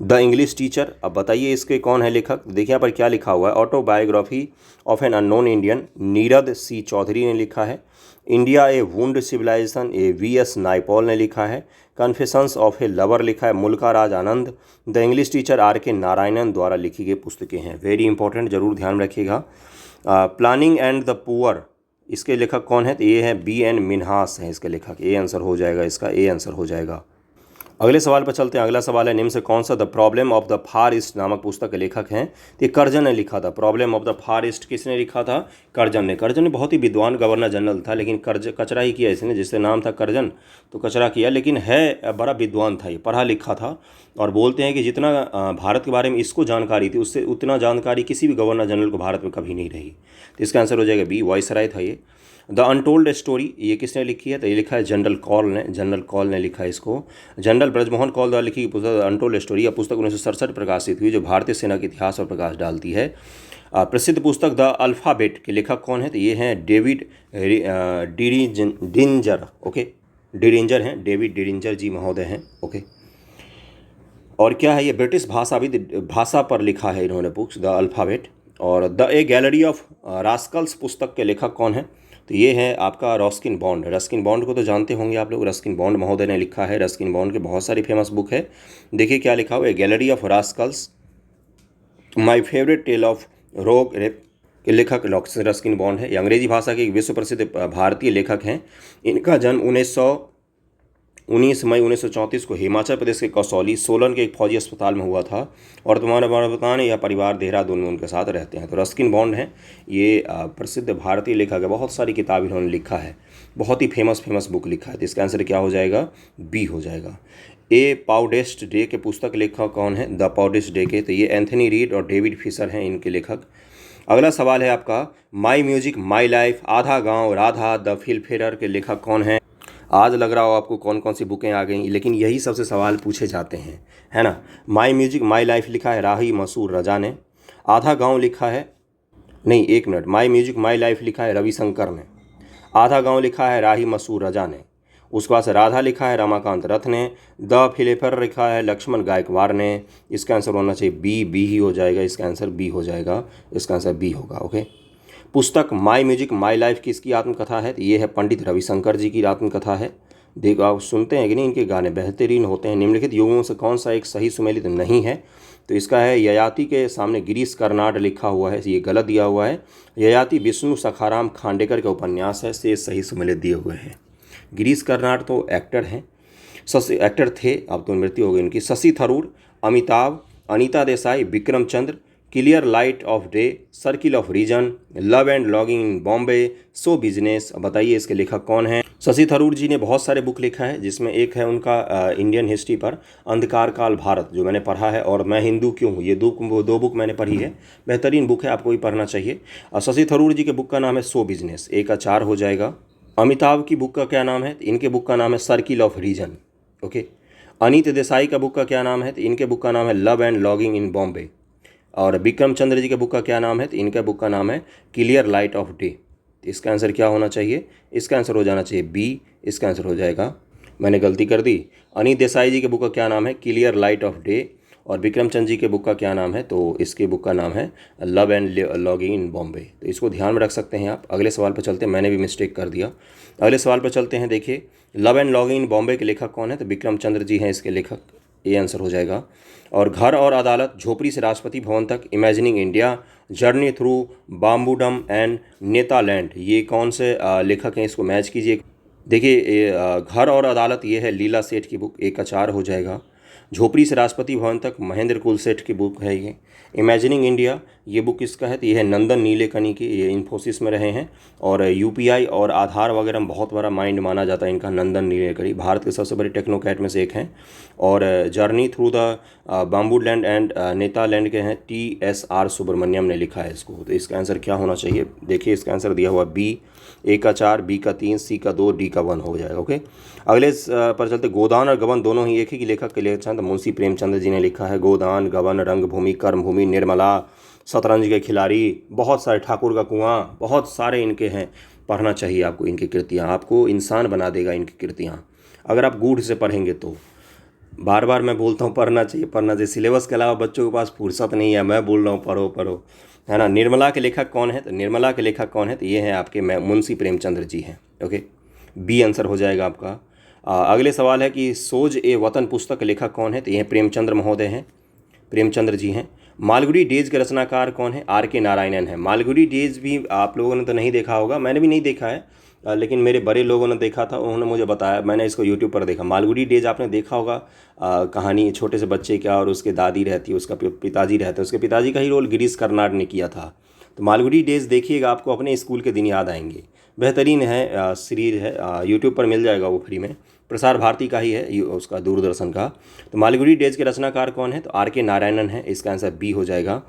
A: द इंग्लिश टीचर। अब बताइए इसके कौन है लेखक, देखिए यहाँ पर क्या लिखा हुआ है, autobiography of an unknown Indian, Nirad C Chaudhuri ने लिखा है। India a wound civilisation, VS Naipaul ने लिखा है। कन्फेशंस ऑफ ए लवर लिखा है Mulk Raj Anand. The English teacher RK Narayanan द्वारा लिखी गई पुस्तकें हैं, वेरी इंपॉर्टेंट, जरूर ध्यान में रखिएगा। प्लानिंग एंड द पुअर, इसके लेखक कौन है, तो ये है BN मिन्हास हैं इसके लेखक, ए आंसर हो जाएगा इसका, ए आंसर हो जाएगा। अगले सवाल पर चलते हैं। अगला सवाल है, निम्न से कौन सा the problem of the far east नामक पुस्तक के लेखक हैं? तो ये कर्जन ने लिखा था। Problem of the far east किसने लिखा था? कर्जन ने। कर्जन ने बहुत ही विद्वान गवर्नर जनरल था, लेकिन कचरा ही किया इसने, जिससे नाम था कर्जन तो कचरा किया, लेकिन है बड़ा विद्वान था, ये पढ़ा लिखा था। और बोलते हैं कि जितना भारत के बारे में इसको जानकारी थी, उससे उतना जानकारी किसी भी गवर्नर जनरल को भारत में कभी नहीं रही। तो इसका आंसर हो जाएगा बी, वायसराय था ये। द अनटोल्ड स्टोरी ये किसने लिखी है? तो ये लिखा है जनरल कॉल ने। जनरल कॉल ने लिखा है इसको। जनरल ब्रजमोहन कॉल द्वारा लिखी पुस्तक द अनटोल्ड स्टोरी, यह पुस्तक 1967 प्रकाशित हुई, जो भारतीय सेना के इतिहास पर प्रकाश डालती है। प्रसिद्ध पुस्तक द अल्फ़ाबेट के लेखक कौन है? तो ये हैं डेविड डिरिंजर। ओके, डिरिंजर हैं, डेविड डिरिंजर जी महोदय हैं। ओके, और क्या है ये? ब्रिटिश भाषा पर लिखा है इन्होंने बुक्स, द अल्फ़ाबेट। और the A gallery of Rascals पुस्तक के लेखक कौन है? तो ये है आपका रस्किन बॉन्ड। रस्किन बॉन्ड को तो जानते होंगे आप लोग, रस्किन बॉन्ड महोदय ने लिखा है। रस्किन बॉन्ड के बहुत सारी फेमस बुक है। देखिए क्या लिखा हुआ है, gallery of rascals, my favourite tale of rogue रेप के लेखक रस्किन बॉन्ड है। ये अंग्रेजी भाषा के एक विश्व प्रसिद्ध भारतीय लेखक हैं। इनका जन्म 19 मई 1934 को हिमाचल प्रदेश के कसौली सोलन के एक फौजी अस्पताल में हुआ था। और तुम्हारे बताने या परिवार देहरादून में उनके साथ रहते हैं। तो रस्किन बॉन्ड हैं, ये प्रसिद्ध भारतीय लेखक है। बहुत सारी किताब इन्होंने लिखा है, बहुत ही फेमस बुक लिखा है। तो इसका आंसर क्या हो जाएगा? बी हो जाएगा। ए पाउडेस्ट डे के पुस्तक लेखक कौन है? द पाउडेस्ट डे के, तो ये एंथनी रीड और डेविड फिशर हैं इनके लेखक। अगला सवाल है आपका, माई म्यूजिक माई लाइफ, आधा गाँव राधा, द फिल्मफेयर के लेखक कौन है? आज लग रहा हो आपको कौन कौन सी बुकें आ गई, लेकिन यही सबसे सवाल पूछे जाते हैं, है ना। माई म्यूजिक माई लाइफ लिखा है राही मसूर रजा ने। आधा गांव लिखा है, नहीं एक minute, my music my life लिखा है रविशंकर ने। आधा गांव लिखा है राही मसूर रजा ने। उसके बाद से राधा लिखा है रमाकांत रथ ने। द फिल्मफेयर लिखा है लक्ष्मण गायकवाड़ ने। इसका आंसर होना चाहिए बी ही हो जाएगा। इसका आंसर बी हो जाएगा, इसका आंसर बी होगा। ओके, पुस्तक माई म्यूजिक माई लाइफ की इसकी आत्मकथा है? तो ये है पंडित रविशंकर जी की आत्मकथा है। देखो आप सुनते हैं कि नहीं, इनके गाने बेहतरीन होते हैं। निम्नलिखित युगों से कौन सा एक सही सुमेलित नहीं है? तो इसका है ययाति के सामने गिरीश कर्नाड लिखा हुआ है, ये गलत दिया हुआ है। ययाति विष्णु सखाराम खांडेकर के उपन्यास है, से सही सुमेलित दिए हुए हैं। गिरीश कर्नाड तो एक्टर हैं, एक्टर थे, अब तो मृत्यु हो गई उनकी। Shashi Tharoor, Amitabh, Anita Desai, Vikram Chandra, clear light of day, circle of reason, love and longing in Bombay, so business. बताइए इसके लेखक कौन हैं? शशि थरूर जी ने बहुत सारे बुक लिखा है, जिसमें एक है उनका इंडियन हिस्ट्री पर अंधकार काल भारत, जो मैंने पढ़ा है, और मैं हिंदू क्यों हूँ, ये दो बुक मैंने पढ़ी है। बेहतरीन बुक है, आपको भी पढ़ना चाहिए। और शशि थरूर जी के बुक का नाम है सो बिजनेस, एक का 4 हो जाएगा। अमिताभ की बुक का क्या नाम है? इनके बुक का नाम है circle of reason. Okay, Anita Desai का बुक का क्या नाम है? तो इनके बुक का नाम है love and longing in Bombay. और विक्रम चंद्र जी के बुक का क्या नाम है? तो इनका बुक का नाम है क्लियर लाइट ऑफ डे। तो इसका आंसर क्या होना चाहिए? इसका आंसर हो जाना चाहिए बी, इसका आंसर हो जाएगा, मैंने गलती कर दी। अनित देसाई जी के बुक का क्या नाम है? Clear light of day. और विक्रम चंद्र जी के बुक का क्या नाम है? तो इसके बुक का नाम है love and longing in Bombay. तो इसको ध्यान में रख सकते हैं आप। अगले सवाल पर चलते हैं, मैंने भी मिस्टेक कर दिया। अगले सवाल पर चलते हैं। देखिए, love and longing in Bombay के लेखक कौन है? तो विक्रम चंद्र जी हैं इसके लेखक, ये आंसर हो जाएगा। और घर और अदालत, झोपड़ी से राष्ट्रपति भवन तक, imagining India, journey through Babudom and Netaland, ये कौन से लेखक हैं? इसको मैच कीजिए। देखिए घर और अदालत ये है लीला सेठ की बुक, एक का 4 हो जाएगा। झोपड़ी से राष्ट्रपति भवन तक महेंद्र कुल सेठ की बुक है ये। इमेजिनिंग इंडिया ये बुक किसका है? तो ये है नंदन नीलेकनी की, ये इन्फोसिस में रहे हैं। और यूपीआई और आधार वगैरह में बहुत बड़ा माइंड माना जाता है इनका नंदन नीलेकनी, भारत के सबसे बड़े टेक्नोक्रेट में से एक हैं। और जर्नी थ्रू द बाम्बूलैंड एंड नेतालैंड के हैं TSR सुब्रमण्यम ने लिखा है इसको। तो इसका आंसर क्या होना चाहिए? देखिए इसका आंसर दिया हुआ बी, ए का 4, बी का 3, सी का 2, डी का 1 हो जाएगा। ओके, अगले पर चलते। गोदान और गबन दोनों ही एक ही लेखक के लेखक हैं, मुंशी प्रेमचंद जी ने लिखा है। गोदान, गबन, रंगभूमि, कर्मभूमि, निर्मला, शतरंज के खिलाड़ी, बहुत सारे, ठाकुर का कुआं, बहुत सारे इनके हैं। पढ़ना चाहिए आपको इनकी कृतियाँ, आपको इंसान बना देगा इनकी कृतियाँ, अगर आप गूढ़ से पढ़ेंगे तो। बार बार मैं बोलता हूँ पढ़ना चाहिए। सिलेबस के अलावा बच्चों के पास फुर्सत नहीं है, मैं बोल रहा हूँ पढ़ो, है ना। निर्मला के लेखक कौन है? तो निर्मला के लेखक कौन है? तो ये हैं आपके मुंशी प्रेमचंद्र जी हैं। ओके, बी आंसर हो जाएगा आपका। अगले सवाल है कि सोज ए वतन पुस्तक के लेखक कौन है? तो ये प्रेमचंद्र महोदय हैं, प्रेमचंद्र जी हैं। मालगुडी डेज के रचनाकार कौन है? RK नारायणन है। मालगुडी डेज भी आप लोगों ने तो नहीं देखा होगा, मैंने भी नहीं देखा है। लेकिन मेरे बड़े लोगों ने देखा था, उन्होंने मुझे बताया, मैंने इसको यूट्यूब पर देखा। मालगुडी डेज आपने देखा होगा, कहानी छोटे से बच्चे का और उसके दादी रहती है, उसका पिताजी रहता है, उसके पिताजी का ही रोल गिरीश कर्नाड ने किया था। तो मालगुडी डेज देखिएगा, आपको अपने स्कूल के दिन याद आएंगे। बेहतरीन है, सीरीज है, यूट्यूब पर मिल जाएगा वो फ्री में, प्रसार भारती का ही है, उसका दूरदर्शन का। तो मालगुडी डेज के रचनाकार कौन है? तो आर के नारायणन है, इसका आंसर बी हो जाएगा।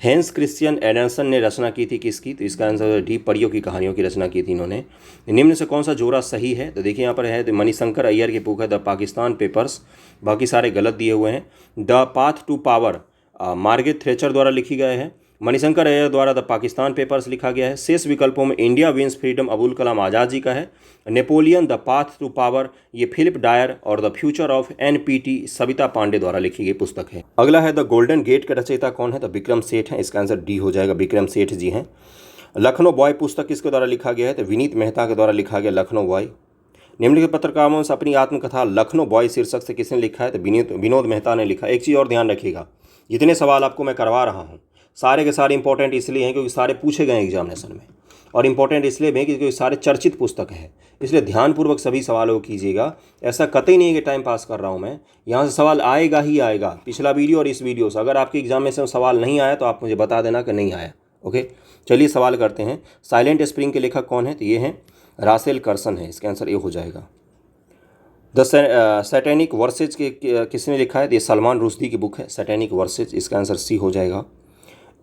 A: हैंस क्रिश्चियन एडरसन ने रचना की थी किसकी? तो इसका आंसर डी, परियों की कहानियों की रचना की थी इन्होंने। निम्न से कौन सा जोड़ा सही है? तो देखिए यहाँ पर है, तो मणिशंकर अय्यर की बुक है द पाकिस्तान पेपर्स, बाकी सारे गलत दिए हुए हैं। The path to power Margaret Thatcher द्वारा लिखी गए है। मणिशंकर अय्यर द्वारा द पाकिस्तान पेपर्स लिखा गया है। शेष विकल्पों में India wins freedom Abul Kalam Azad ji का है। Napoleon the path to power ये फिलिप डायर, और the future of NPT Savita Pandey द्वारा लिखी गई पुस्तक है। अगला है द गोल्डन गेट के रचयिता कौन है? तो विक्रम सेठ है, इसका आंसर डी हो जाएगा, विक्रम सेठ जी हैं। लखनऊ बॉय पुस्तक किसके द्वारा लिखा गया है? तो विनीत मेहता के द्वारा लिखा गया लखनऊ बॉय। निम्नलिखित पत्रकारों से अपनी आत्मकथा लखनऊ बॉय शीर्षक से किसने लिखा है? तो विनोद मेहता ने लिखा। एक चीज़ और ध्यान रखिएगा, जितने सवाल आपको मैं करवा रहा हूँ सारे के सारे इंपॉर्टेंट इसलिए हैं क्योंकि सारे पूछे गए एग्जामिनेशन में, और इंपॉर्टेंट इसलिए भी क्योंकि सारे चर्चित पुस्तक है, इसलिए ध्यानपूर्वक सभी सवालों को कीजिएगा। ऐसा कतई नहीं है कि टाइम पास कर रहा हूँ मैं, यहाँ से सवाल आएगा ही आएगा। पिछला वीडियो और इस वीडियो से अगर आपके एग्जाम में से सवाल नहीं आया तो आप मुझे बता देना कि नहीं आया। ओके, चलिए सवाल करते हैं। साइलेंट स्प्रिंग के लेखक कौन है? तो ये हैं रासेल कर्सन है, इसका आंसर ए हो जाएगा। द सैटेनिक वर्सेज के किसने लिखा है? तो ये सलमान रुश्दी की बुक है, सैटेनिक वर्सेज, इसका आंसर सी हो जाएगा।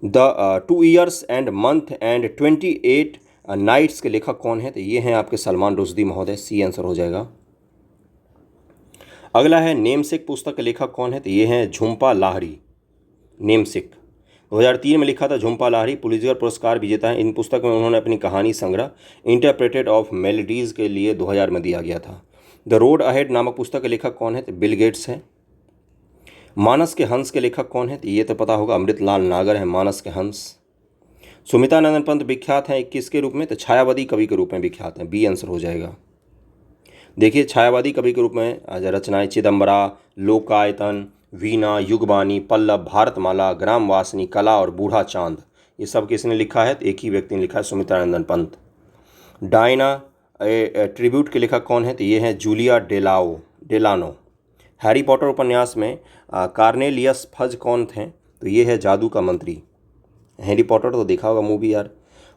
A: The 2 years and month and 28 nights के लेखक कौन है? तो ये हैं आपके सलमान रुश्दी महोदय, सी आंसर हो जाएगा। अगला है नेमसेक पुस्तक के लेखक कौन है? तो ये हैं झुम्पा लाहिरी, नेमसेक 2003 में लिखा था। झुम्पा लाहिरी पुलित्जर पुरस्कार विजेता है। इन पुस्तक में उन्होंने अपनी कहानी संग्रह इंटरप्रेटेड ऑफ मेलोडीज़ के लिए 2000 में दिया गया था। द रोड अहेड नामक पुस्तक के लेखक कौन है? तो बिल गेट्स है। मानस के हंस के लेखक कौन है? तो ये तो पता होगा, अमृतलाल नागर है मानस के हंस। सुमितानंदन पंत विख्यात हैं किसके रूप में? तो छायावादी कवि के रूप में विख्यात हैं, बी आंसर हो जाएगा। देखिए छायावादी कवि के रूप में रचनाएं चिदम्बरा, लोकायतन, वीणा, युगबानी, पल्लव, भारतमाला, ग्रामवासिनी, कला और बूढ़ा चांद, ये सब किसने लिखा है? तो एक ही व्यक्ति ने लिखा है, सुमित्रानंदन पंत। डायना ट्रिब्यूट के लेखक कौन है? तो ये हैं जूलिया डेलानो। हैरी पॉटर उपन्यास में कार्नेलियस फज कौन थे? तो ये है जादू का मंत्री। हैरी पॉटर तो देखा होगा मूवी यार।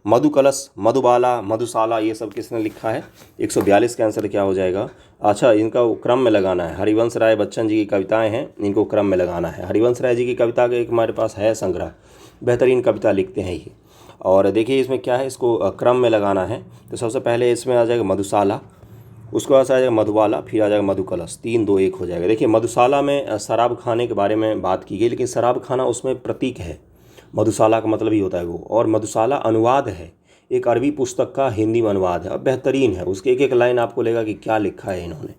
A: मधुकलश, मधुबाला, मधुशाला, ये सब किसने लिखा है? 142 का आंसर क्या हो जाएगा? अच्छा, इनका क्रम में लगाना है। हरिवंश राय बच्चन जी की कविताएं हैं, इनको क्रम में लगाना है। हरिवंश राय जी की कविता का एक हमारे पास है संग्रह, बेहतरीन कविता लिखते हैं ये। और देखिए इसमें क्या है, इसको क्रम में लगाना है। तो सबसे पहले इसमें आ जाएगा मधुशाला, उसके बाद आ जाएगा मधुबाला, फिर आ जाएगा मधुकलश, 3 2 1 हो जाएगा। देखिए मधुशाला में शराब खाने के बारे में बात की गई, लेकिन शराब खाना उसमें प्रतीक है, मधुशाला का मतलब ही होता है वो। और मधुशाला अनुवाद है, एक अरबी पुस्तक का हिंदी में अनुवाद है और बेहतरीन है, उसके एक एक लाइन आपको लगेगा कि क्या लिखा है इन्होंने।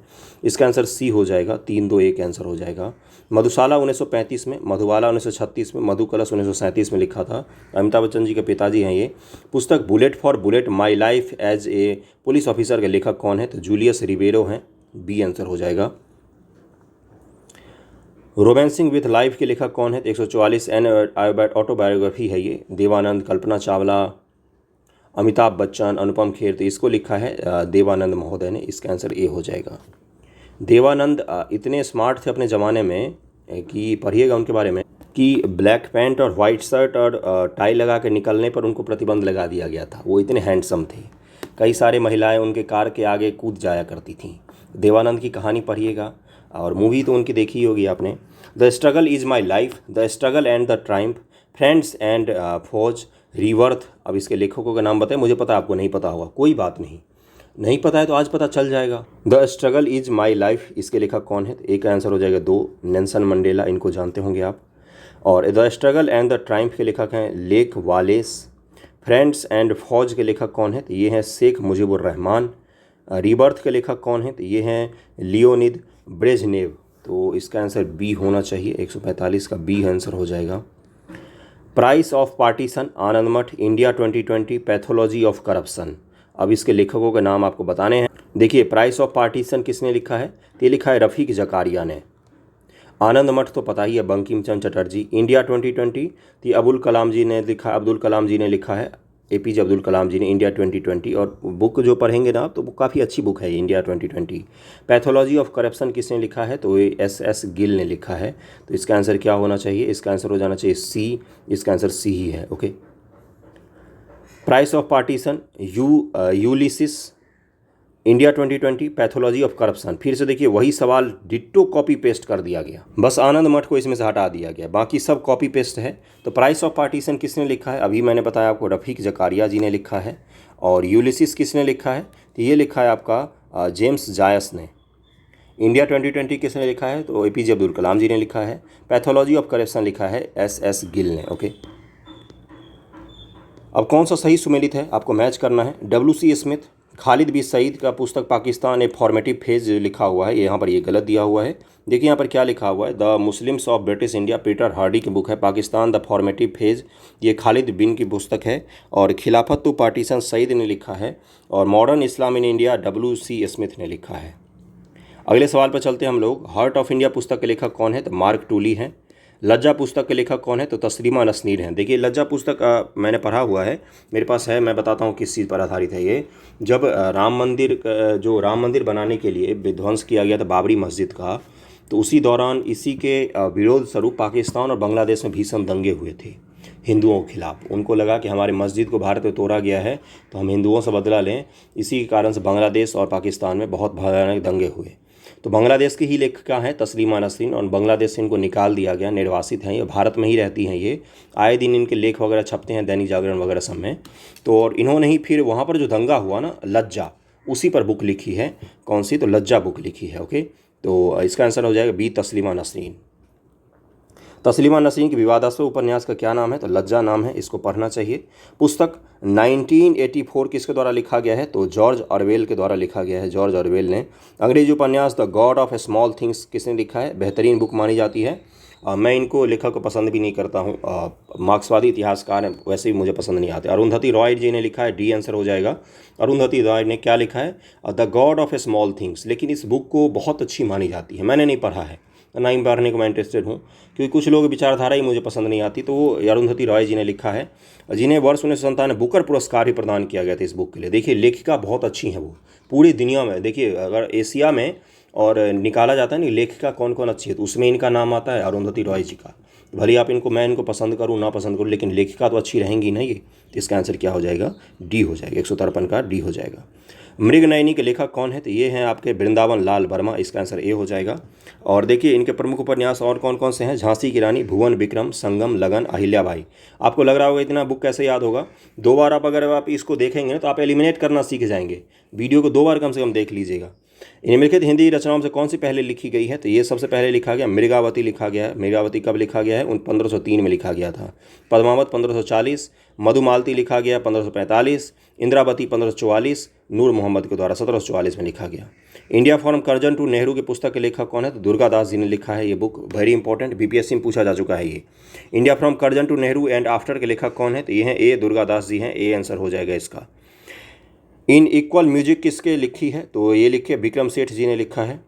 A: इसका आंसर सी हो जाएगा, 3 2 1 आंसर हो जाएगा। मधुशाला 1935 में, मधुबाला 1936 में, मधुकलश 1937 में लिखा था। अमिताभ बच्चन जी के पिताजी हैं ये। पुस्तक bullet for bullet my life as a police officer के लेखक कौन है? तो जूलियस रिबेरो हैं, बी आंसर हो जाएगा। रोमांसिंग विथ लाइफ के लेखक कौन है? तो 144 एन ऑटोबायोग्राफी है ये। देवानंद, कल्पना चावला, अमिताभ बच्चन, अनुपम खेर, तो इसको लिखा है देवानंद महोदय ने, इसका आंसर ए हो जाएगा। देवानंद इतने स्मार्ट थे अपने ज़माने में कि पढ़िएगा उनके बारे में कि ब्लैक पैंट और वाइट शर्ट और टाई लगा के निकलने पर उनको प्रतिबंध लगा दिया गया था। वो इतने हैंडसम थे, कई सारे महिलाएं उनके कार के आगे कूद जाया करती थीं। देवानंद की कहानी पढ़िएगा, और मूवी तो उनकी देखी होगी आपने। The struggle is my life, the struggle and the Triumph, friends and फौज, रीवर्थ। अब इसके लेखकों का नाम बताएं, मुझे पता आपको नहीं पता होगा, कोई बात नहीं, नहीं पता है तो आज पता चल जाएगा। The struggle is my life, इसके लेखक कौन है? एक आंसर हो जाएगा 2, नेल्सन मंडेला, इनको जानते होंगे आप। और the struggle and the Triumph के लेखक हैं लेक वालेस। फ्रेंड्स एंड फौज के लेखक कौन है? तो ये हैं शेख मुजीबुर रहमान। रीबर्थ के लेखक कौन है? तो ये हैं लियोनिद ब्रेजनेव। तो इसका आंसर बी होना चाहिए, 145 का बी आंसर हो जाएगा। Price of partition, Anandamath, India 2020, pathology of corruption. अब इसके लेखकों के नाम आपको बताने हैं। देखिए प्राइस ऑफ पार्टीशन किसने लिखा है? तो ये लिखा है रफ़ीक जकारिया ने। आनंदमठ तो पता ही है, बंकिम चंद्र चटर्जी। इंडिया 2020 तो अब्दुल कलाम जी ने लिखा है, APJ अब्दुल कलाम जी ने, इंडिया 2020। और बुक जो पढ़ेंगे ना आप तो वो काफ़ी अच्छी बुक है, इंडिया 2020। पैथोलॉजी ऑफ करप्शन किसने लिखा है, तो ये SS गिल ने लिखा है। तो इसका आंसर क्या होना चाहिए, इसका आंसर हो जाना चाहिए C, इसका आंसर C ही है। Okay. Price of partition, Ulysses, India 2020, pathology of corruption. फिर से देखिए वही सवाल डिट्टो कॉपी पेस्ट कर दिया गया, बस आनंद मठ को इसमें से हटा दिया गया, बाकी सब कॉपी पेस्ट है। तो प्राइस ऑफ पार्टीशन किसने लिखा है, अभी मैंने बताया आपको, रफ़ीक जकारिया जी ने लिखा है। और यूलिसिस किसने लिखा है, तो ये लिखा है आपका जेम्स जायस ने। इंडिया 2020 किसने लिखा है, तो APJ अब्दुल कलाम जी ने लिखा है। पैथोलॉजी ऑफ करप्शन लिखा है SS गिल ने। ओके। अब कौन सा सही सुमेलित है आपको मैच करना है। WC स्मिथ, खालिद बिन सईद का पुस्तक पाकिस्तान ए फॉर्मेटिव फेज लिखा हुआ है, यहाँ पर ये गलत दिया हुआ है। देखिए यहाँ पर क्या लिखा हुआ है, the Muslims of British India, Peter Hardy की बुक है, पाकिस्तान द फॉर्मेटिव फेज, ये खालिद बिन की पुस्तक है। और खिलाफत टू पार्टीशन सईद ने लिखा है। और modern Islam in India WC Smith ने लिखा है। अगले सवाल पर चलते हैं हम लोग। हार्ट ऑफ इंडिया पुस्तक के लेखक कौन है, तो मार्क टूली हैं। लज्जा पुस्तक के लेखक कौन है, तो तस्लीमा नसनीर हैं। देखिए लज्जा पुस्तक मैंने पढ़ा हुआ है, मेरे पास है, मैं बताता हूँ किस चीज़ पर आधारित है ये। जब जो राम मंदिर बनाने के लिए विध्वंस किया गया था बाबरी मस्जिद का, तो उसी दौरान इसी के विरोध स्वरूप पाकिस्तान और बांग्लादेश में भीषण दंगे हुए थे हिंदुओं के खिलाफ। उनको लगा कि हमारे मस्जिद को भारत में तोड़ा गया है तो हम हिंदुओं से बदला लें। इसी के कारण से बांग्लादेश और पाकिस्तान में बहुत भयानक दंगे हुए। तो बांग्लादेश की ही लेखिका हैं तस्लीमा नसरीन, और बांग्लादेश से इनको निकाल दिया गया, निर्वासित हैं, ये भारत में ही रहती हैं। ये आए दिन इनके लेख वगैरह छपते हैं दैनिक जागरण वगैरह सब में। तो और इन्होंने ही फिर वहाँ पर जो दंगा हुआ ना लज्जा, उसी पर बुक लिखी है। कौन सी, तो लज्जा बुक लिखी है। ओके। तो इसका आंसर हो जाएगा B, तस्लीमा नसरीन। तस्लीमा नसरीन के विवादास्पद उपन्यास का क्या नाम है, तो लज्जा नाम है, इसको पढ़ना चाहिए। पुस्तक 1984 किसके द्वारा लिखा गया है, तो जॉर्ज ऑरवेल के द्वारा लिखा गया है, जॉर्ज ऑरवेल ने। अंग्रेजी उपन्यास the God of A small things किसने लिखा है, बेहतरीन बुक मानी जाती है। मैं इनको लेखक को पसंद भी नहीं करता हूँ, मार्क्सवादी इतिहासकार हैं, वैसे भी मुझे पसंद नहीं आते। अरुंधति रॉय जी ने लिखा है, D आंसर हो जाएगा। अरुंधति रॉय ने क्या लिखा है, the God of A small things. लेकिन इस बुक को बहुत अच्छी मानी जाती है, मैंने नहीं पढ़ा है, ना ही पढ़ने को मैं इंटरेस्टेड हूँ, क्योंकि कुछ लोग विचारधारा ही मुझे पसंद नहीं आती। तो वो अरुंधति रॉय जी ने लिखा है, जिन्हें वर्ष 1997 में बुकर पुरस्कार भी प्रदान किया गया था इस बुक के लिए। देखिए लेखिका बहुत अच्छी हैं वो, पूरी दुनिया में देखिए अगर एशिया में और निकाला जाता है ना लेखिका कौन कौन अच्छी है, तो उसमें इनका नाम आता है, अरुंधति रॉय जी का। भले आप मैं इनको पसंद करूँ ना पसंद करूँ, लेकिन लेखिका तो अच्छी रहेंगी ना ये। तो इसका आंसर क्या हो जाएगा, D हो जाएगा, 153 का D हो जाएगा। मृगनयनी के लेखक कौन है, तो ये हैं आपके वृंदावन लाल वर्मा, इसका आंसर A हो जाएगा। और देखिए इनके प्रमुख उपन्यास और कौन कौन से हैं, झांसी की रानी, भुवन विक्रम, संगम, लगन, अहिल्याबाई। आपको लग रहा होगा इतना बुक कैसे याद होगा, 2 बार अगर आप इसको देखेंगे ना तो आप एलिमिनेट करना सीख जाएंगे। वीडियो को 2 बार कम से कम देख लीजिएगा। निम्नलिखित हिंदी रचनाओं से कौन सी पहले लिखी गई है, तो ये सबसे पहले लिखा गया मृगावती लिखा गया है। मृगावती कब लिखा गया है, 1503 में लिखा गया था। पद्मावत 1540, मधुमालती लिखा गया 1545, इंद्रावती 1544, नूर मोहम्मद के द्वारा 1744 में लिखा गया। India from Curzon to Nehru के पुस्तक के लेखक कौन है, तो दुर्गादास जी ने लिखा है। ये बुक वेरी इंपॉर्टेंट, BPSC में पूछा जा चुका है ये। India from Curzon to Nehru and after के लेखक कौन है, तो ये हैं A, दुर्गादास जी हैं, A आंसर हो जाएगा इसका। इन इक्वल म्यूजिक किसके लिखी है, तो ये लिखे विक्रम सेठ जी ने लिखा है।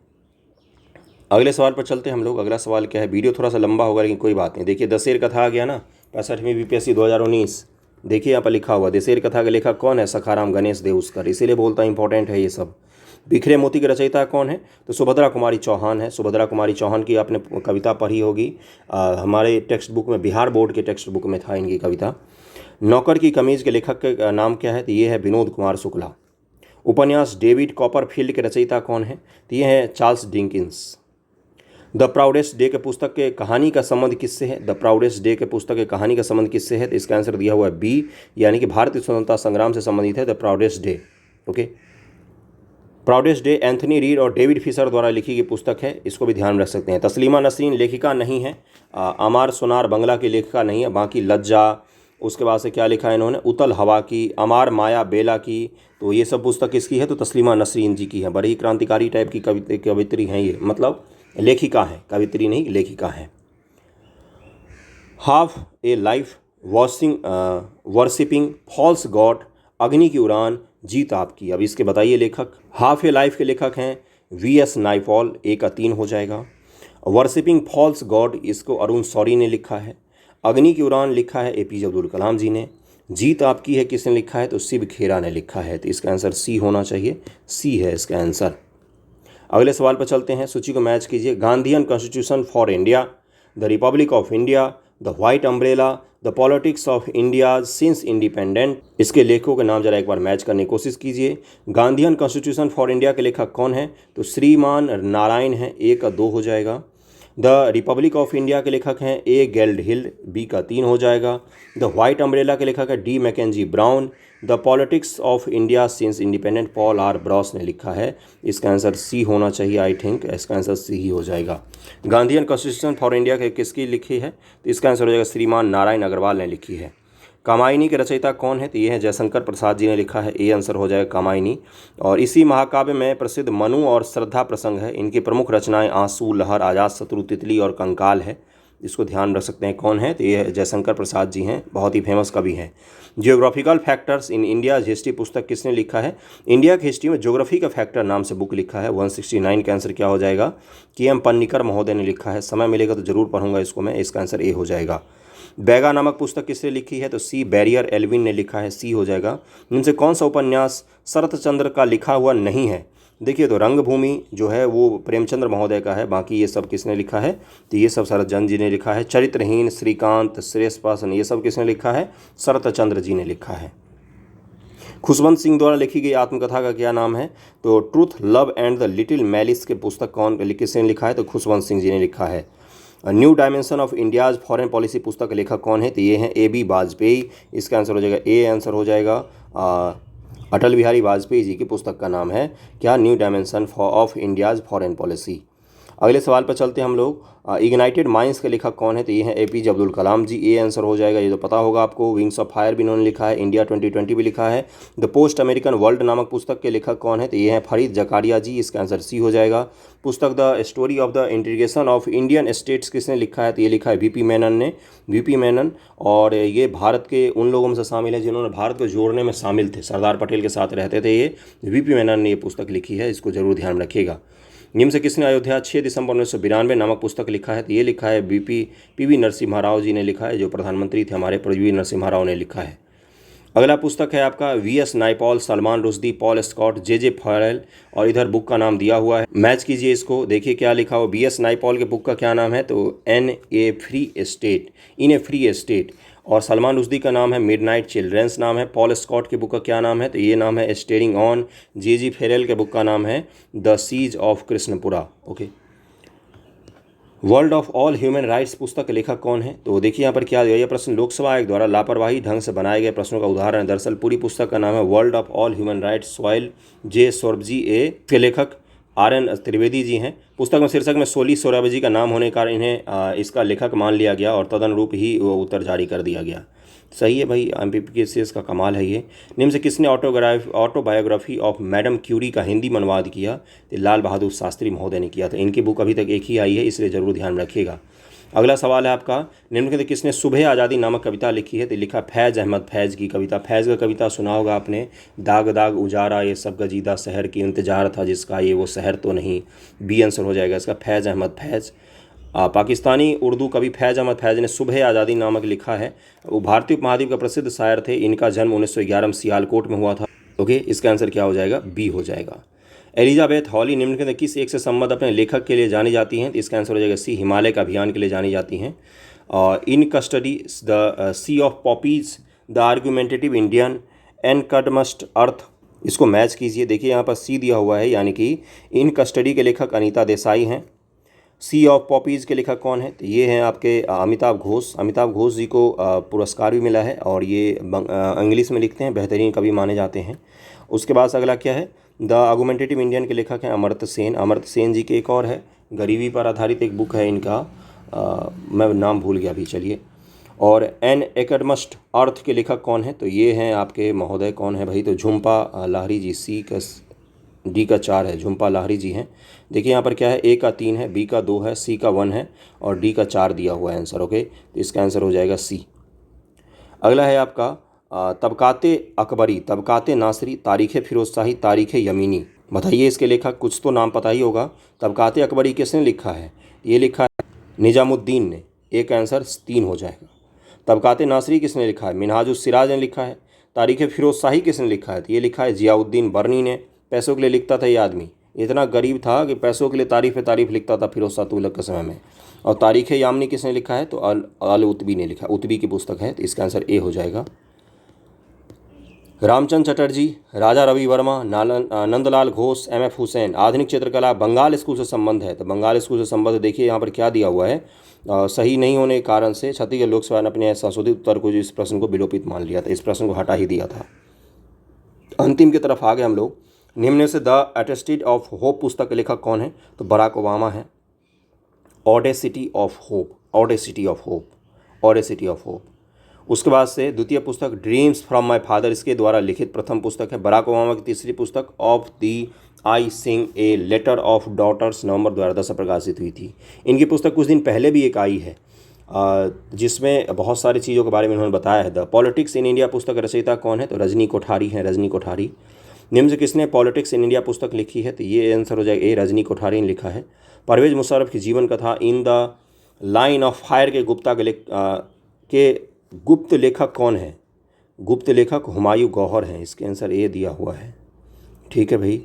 A: अगले सवाल पर चलते हैं हम लोग। अगला सवाल क्या है, वीडियो थोड़ा सा लंबा होगा लेकिन कोई बात नहीं। देखिए दशेर कथा आ गया ना, 65वीं BPSC 2019। देखिए यहाँ पर लिखा हुआ दशेर कथा के लेखक कौन है, सखाराम गणेश देउस्कर, इसीलिए बोलता इंपॉर्टेंट है ये सब। बिखरे मोती के रचयिता कौन है, तो सुभद्रा कुमारी चौहान है। सुभद्रा कुमारी चौहान की आपने कविता पढ़ी होगी, हमारे टेक्स्ट बुक में, बिहार बोर्ड के टेक्स्ट बुक में था इनकी कविता। नौकर की कमीज के लेखक का नाम क्या है, तो ये है विनोद कुमार शुक्ला। उपन्यास डेविड कॉपरफील्ड के रचयिता कौन है, तो ये हैं Charles Dickens. The proudest day के पुस्तक के कहानी का संबंध किससे है, द प्राउडेस्ट डे के पुस्तक के कहानी का संबंध किससे है, तो इसका आंसर दिया हुआ है B, यानी कि भारतीय स्वतंत्रता संग्राम से संबंधित है the proudest day. Okay. Proudest day Anthony read और डेविड फिशर द्वारा लिखी गई पुस्तक है, इसको भी ध्यान में रख सकते हैं। तस्लीमा नसरीन लेखिका नहीं है, अमार सोनार बंगला की लेखिका नहीं है। बाकी लज्जा, उसके बाद से क्या लिखा है इन्होंने, उतल हवा की, अमार माया बेला की, तो ये सब पुस्तक किसकी है, तो तस्लीमा नसरीन जी की है। बड़ी क्रांतिकारी टाइप की कवित्री हैं ये, मतलब लेखिका है, कवित्री नहीं लेखिका है। Half a life worshipping false god, अग्नि की उड़ान, जीत आपकी। अब इसके बताइए लेखक। हाफ ए लाइफ के लेखक हैं V.S. नाइपॉल, 1 का 3 हो जाएगा। वर्शिपिंग फॉल्स गॉड इसको अरुण शौरी ने लिखा है। अग्नि की उड़ान लिखा है APJ अब्दुल कलाम जी ने। जीत आपकी है किसने लिखा है, तो शिव खेरा ने लिखा है। तो इसका आंसर सी होना चाहिए, सी है इसका आंसर। अगले सवाल पर चलते हैं, सूची को मैच कीजिए। Gandhian constitution for India, the Republic of India, the white umbrella, the politics of India since independent. इसके लेखकों के नाम जरा एक बार मैच करने की कोशिश कीजिए। गांधीयन कॉन्स्टिट्यूशन फॉर इंडिया के लेखक कौन है, तो श्रीमान नारायण है, ए का 2 हो जाएगा। द रिपब्लिक ऑफ इंडिया के लेखक हैं ए गेल्ड हिल, बी का 3 हो जाएगा। द व्हाइट अम्ब्रेला के लेखक है D Mackenzie Brown. The politics of India since independent Paul R Brass ने लिखा है। इसका आंसर सी होना चाहिए, आई थिंक इसका आंसर सी ही हो जाएगा। गांधीयन कॉन्स्टिट्यूशन फॉर इंडिया के किसकी लिखी है, तो इसका आंसर हो जाएगा श्रीमान नारायण अग्रवाल ने लिखी है। कामायनी के रचयिता कौन है, तो ये है जयशंकर प्रसाद जी ने लिखा है, ए आंसर हो जाएगा कामायनी। और इसी महाकाव्य में प्रसिद्ध मनु और श्रद्धा प्रसंग है। इनकी प्रमुख रचनाएं आंसू, लहर, आजाद शत्रु, तितली और कंकाल है। इसको ध्यान रख सकते हैं कौन है, तो ये जयशंकर प्रसाद जी हैं, बहुत ही फेमस कवि हैं। Geographical factors in India history पुस्तक किसने लिखा है, इंडिया की हिस्ट्री में ज्योग्राफी का फैक्टर नाम से बुक लिखा है। 169 का आंसर क्या हो जाएगा, के.एम. पन्नीकर महोदय ने लिखा है। समय मिलेगा तो जरूर पढ़ूंगा इसको मैं, इसका आंसर ए हो जाएगा। बैगा नामक पुस्तक किसने लिखी है, तो सी बैरियर एल्विन ने लिखा है, सी हो जाएगा। इनसे कौन सा उपन्यास शरत चंद्र का लिखा हुआ नहीं है, देखिए तो रंगभूमि जो है वो प्रेमचंद्र महोदय का है, बाकी ये सब किसने लिखा है, तो ये सब शरत चंद्र जी ने लिखा है। चरित्रहीन, श्रीकांत, श्रेष्ठपासन, ये सब किसने लिखा है, शरत चंद्र जी ने लिखा है। खुशवंत सिंह द्वारा लिखी गई आत्मकथा का क्या नाम है, तो truth, love and the little malice के पुस्तक कौन किसने लिखा है, तो खुशवंत सिंह जी ने लिखा है। New dimension of India's foreign policy पुस्तक के लेखक कौन है, तो ये हैं ए.बी. वाजपेयी। इसका आंसर हो जाएगा ए आंसर हो जाएगा। अटल बिहारी वाजपेयी जी की पुस्तक का नाम है क्या, new dimension of India's foreign policy. अगले सवाल पर चलते हैं हम लोग। इग्नाइटेड माइंड्स के लेखक कौन है, तो ये हैं A P J. Abdul Kalam ji, A answer हो जाएगा, ये तो पता होगा आपको। विंग्स ऑफ फायर भी इन्होंने लिखा है, इंडिया 2020 भी लिखा है। द पोस्ट अमेरिकन वर्ल्ड नामक पुस्तक के लेखक कौन है, तो ये हैं फरीद जकारिया जी, इसका आंसर सी हो जाएगा। पुस्तक the story of the integration of Indian states किसने लिखा है, तो ये लिखा है वी.पी. मेनन ने, वी.पी. मेनन। और ये भारत के उन लोगों में से शामिल है जिन्होंने भारत को जोड़ने में शामिल थे, सरदार पटेल के साथ रहते थे। ये वी.पी. मेनन ने ये पुस्तक लिखी है, इसको जरूर ध्यान रखिएगा। निम्न से किसने अयोध्या 6 दिसंबर 1992 नामक पुस्तक लिखा है, तो ये लिखा है पी.वी. नरसिम्हा राव जी ने लिखा है, जो प्रधानमंत्री थे हमारे, पी.वी. नरसिम्हा राव ने लिखा है। अगला पुस्तक है आपका V S. Naipaul, Salman Rushdie, Paul Scott, J Farrell, और इधर बुक का नाम दिया हुआ है, मैच कीजिए इसको, देखिए क्या लिखा हो। वी.एस. नायपॉल के बुक का क्या नाम है, तो इन ए फ्री स्टेट। और सलमान रुश्दी का नाम है मिडनाइट चिल्ड्रंस नाम है। पॉल स्कॉट की बुक का क्या नाम है, तो ये नाम है स्टेरिंग ऑन। जे फेरेल के बुक का नाम है the siege of Krishnapur. Okay. World of all human rights पुस्तक के लेखक कौन है, तो देखिए यहाँ पर क्या दिया, यह प्रश्न लोकसभा आयोग द्वारा लापरवाही ढंग से बनाए गए प्रश्नों का उदाहरण है। दरअसल पूरी पुस्तक का नाम है world of all human rights, Soli J Sorabjee, ए के लेखक आर.एन. त्रिवेदी जी हैं। पुस्तक में शीर्षक में सोली सोराबजी का नाम होने के कारण इन्हें इसका लेखक मान लिया गया और तदनुरूप ही वो उत्तर जारी कर दिया गया। सही है भाई, एमपीपीएससी का कमाल है ये। निम्न से किसने ऑटोबायोग्राफी ऑफ मैडम क्यूरी का हिंदी में अनुवाद किया, तो लाल बहादुर शास्त्री महोदय ने किया था। इनकी बुक अभी तक एक ही आई है, इसलिए जरूर ध्यान रखिएगा। अगला सवाल है आपका, निम्न में किसने सुबह आज़ादी नामक कविता लिखी है, तो लिखा फैज़ अहमद फैज़ की कविता। फैज़ का कविता सुना होगा आपने, दाग दाग उजारा ये सब गजीदा शहर की इंतजार था जिसका ये वो शहर तो नहीं, बी आंसर हो जाएगा इसका, फैज़ अहमद फैज़। पाकिस्तानी उर्दू कवि फैज़ अहमद फैज़ ने सुबह आज़ादी नामक लिखा है। वो भारतीय उपमहाद्वीप का प्रसिद्ध शायर थे। इनका जन्म 1911 में सियालकोट में हुआ था। ओके, इसका आंसर क्या हो जाएगा, बी हो जाएगा। एलिजाबेथ हॉली निम्न में किस एक से संबद्ध अपने लेखक के लिए जानी जाती हैं, तो इसका आंसर हो जाएगा सी, हिमालय का अभियान के लिए जानी जाती हैं। In custody the sea of poppies, the argumentative Indian, एनकडमस्ट अर्थ, इसको मैच कीजिए। देखिए यहाँ पर सी दिया हुआ है, यानी कि इन कस्टडी के लेखक अनीता देसाई हैं। सी ऑफ पॉपीज़ के लेखक कौन है, तो ये हैं आपके अमिताभ घोष। अमिताभ घोष जी को पुरस्कार भी मिला है और ये इंग्लिश में लिखते हैं, बेहतरीन कवि माने जाते हैं। उसके बाद अगला क्या है, द आर्गुमेंटेटिव इंडियन के लेखक हैं अमर्त्य सेन। अमर्त्य सेन जी के एक और है, गरीबी पर आधारित एक बुक है इनका, मैं नाम भूल गया अभी, चलिए। और एन एकेडमस्ट अर्थ के लेखक कौन है, तो ये हैं आपके महोदय कौन है भाई, तो झुम्पा लाहिरी जी, डी का 4 है, झुम्पा लाहिरी जी हैं। देखिए यहाँ पर क्या है, ए का 3 है, बी का 2 है, सी का 1 है और डी का 4 दिया हुआ है आंसर। ओके, तो इसका आंसर हो जाएगा सी। अगला है आपका तबकाते अकबरी, तबकाते नासरी, तारीख़ फिरोजशाही, तारीख़ यमीनी। बताइए इसके लेखक, कुछ तो नाम पता ही होगा। तबकाते अकबरी किसने लिखा है, ये लिखा है निजामुद्दीन ने। एक आंसर 3 हो जाएगा। तबकात नासरी किसने लिखा है? मिनहाजुस सिराज ने लिखा है। तारीख़ फिरोज शाही किसने लिखा है? तो ये लिखा है जियाउद्दीन बर्नी ने। पैसों के लिए लिखता था ये आदमी, इतना गरीब था कि पैसों के लिए तारीफ़ लिखता था फिरोज शाह तुगलक के समय में। और तारीख़ यामनी किसने लिखा है? तो अल उतबी ने लिखा, उतबी की पुस्तक है, तो इसका आंसर ए हो जाएगा। रामचंद्र चटर्जी, राजा रवि वर्मा, नंदलाल घोष, एम.एफ. हुसैन। आधुनिक चित्रकला बंगाल स्कूल से संबंध है, तो बंगाल स्कूल से संबंध देखिए यहाँ पर क्या दिया हुआ है। सही नहीं होने के कारण से छत्तीसगढ़ लोक सेवा ने अपने संशोधित उत्तर को, इस प्रश्न को विलोपित मान लिया था, इस प्रश्न को हटा ही दिया था। अंतिम की तरफ आ गए हम लोग। निम्न में से द अटेस्टेड ऑफ होप पुस्तक के लेखक कौन है? तो बराक ओबामा है। Audacity of hope, audacity of hope, audacity of hope. उसके बाद से द्वितीय पुस्तक ड्रीम्स फ्रॉम माय फादर, इसके द्वारा लिखित प्रथम पुस्तक है। बराक ओबामा की तीसरी पुस्तक of thee I sing a letter of daughters, नवंबर 2010 से प्रकाशित हुई थी। इनकी पुस्तक कुछ दिन पहले भी एक आई है, जिसमें बहुत सारी चीज़ों के बारे में उन्होंने बताया है। द पॉलिटिक्स इन इंडिया पुस्तक रचयिता कौन है? तो रजनी कोठारी हैं, रजनी कोठारी। निम्न से किसने पॉलिटिक्स इन इंडिया पुस्तक लिखी है? तो ये आंसर हो जाएगा ए, रजनी कोठारी ने लिखा है। परवेज मुशर्रफ की जीवन कथा in the line of fire के गुप्त लेखक कौन है? गुप्त लेखक हुमायूं गौहर हैं, इसके आंसर ए दिया हुआ है। ठीक है भाई।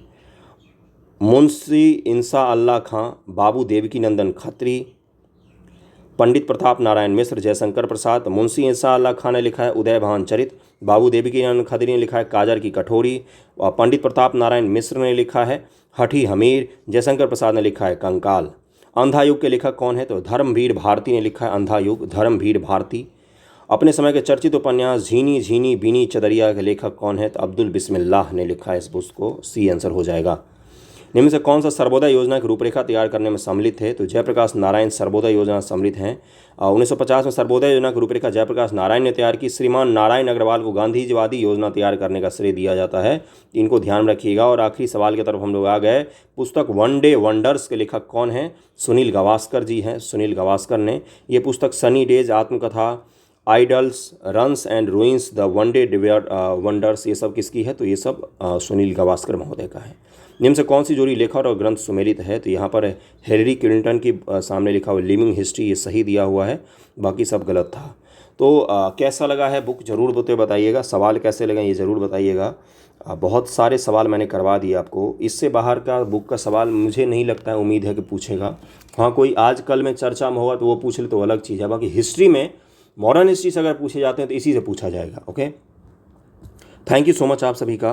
A: मुंशी इंसा अल्लाह खां, बाबू देवकी नंदन खत्री, पंडित प्रताप नारायण मिश्र, जयशंकर प्रसाद। मुंशी इंसा अल्लाह खां ने लिखा है उदयभान चरित, बाबू देवकी नंदन खत्री ने लिखा है काजर की कठोरी, और पंडित प्रताप नारायण मिश्र ने लिखा है हठी हमीर, जयशंकर प्रसाद ने लिखा है कंकाल। अंधा युग के लेखक कौन है? तो धर्मवीर भारती ने लिखा है अंधा युग, धर्मवीर भारती। अपने समय के चर्चित उपन्यास झीनी झीनी बीनी चदरिया के लेखक कौन है? तो अब्दुल बिस्मिल्लाह ने लिखा है इस पुस्तक को, सी आंसर हो जाएगा। निम्न से कौन सा सर्वोदय योजना की रूपरेखा तैयार करने में सम्मिलित है? तो जयप्रकाश नारायण सर्वोदय योजना सम्मिलित हैं। 1950 में सर्वोदय योजना की रूपरेखा जयप्रकाश नारायण ने तैयार की। श्रीमान नारायण अग्रवाल को गांधीवादी योजना तैयार करने का श्रेय दिया जाता है, इनको ध्यान में रखिएगा। और आखिरी सवाल की तरफ हम लोग आ गए। पुस्तक वन डे वंडर्स के लेखक कौन हैं? सुनील गावस्कर जी हैं, सुनील गावस्कर ने। ये पुस्तक सनी डेज, आत्मकथा, idols, runs and ruins, the one day wonders, ये सब किसकी है? तो ये सब सुनील गावस्कर महोदय का है। निम्न से कौन सी जोड़ी लेखक और ग्रंथ सुमेलित है? तो यहाँ पर हिलरी क्लिंटन की सामने लिखा हुआ लिविंग हिस्ट्री, ये सही दिया हुआ है, बाकी सब गलत था। तो कैसा लगा है बुक ज़रूर बताइएगा। सवाल कैसे लगे ये ज़रूर बताइएगा। बहुत सारे सवाल मैंने करवा दिए आपको, इससे बाहर का बुक का सवाल मुझे नहीं लगता है, उम्मीद है कि पूछेगा। हाँ, कोई आज कल में चर्चा में होगा तो वो पूछ ले तो अलग चीज़ है, बाकी हिस्ट्री में, मॉडर्न हिस्ट्री से अगर पूछे जाते हैं तो इसी से पूछा जाएगा। Okay, thank you so much आप सभी का।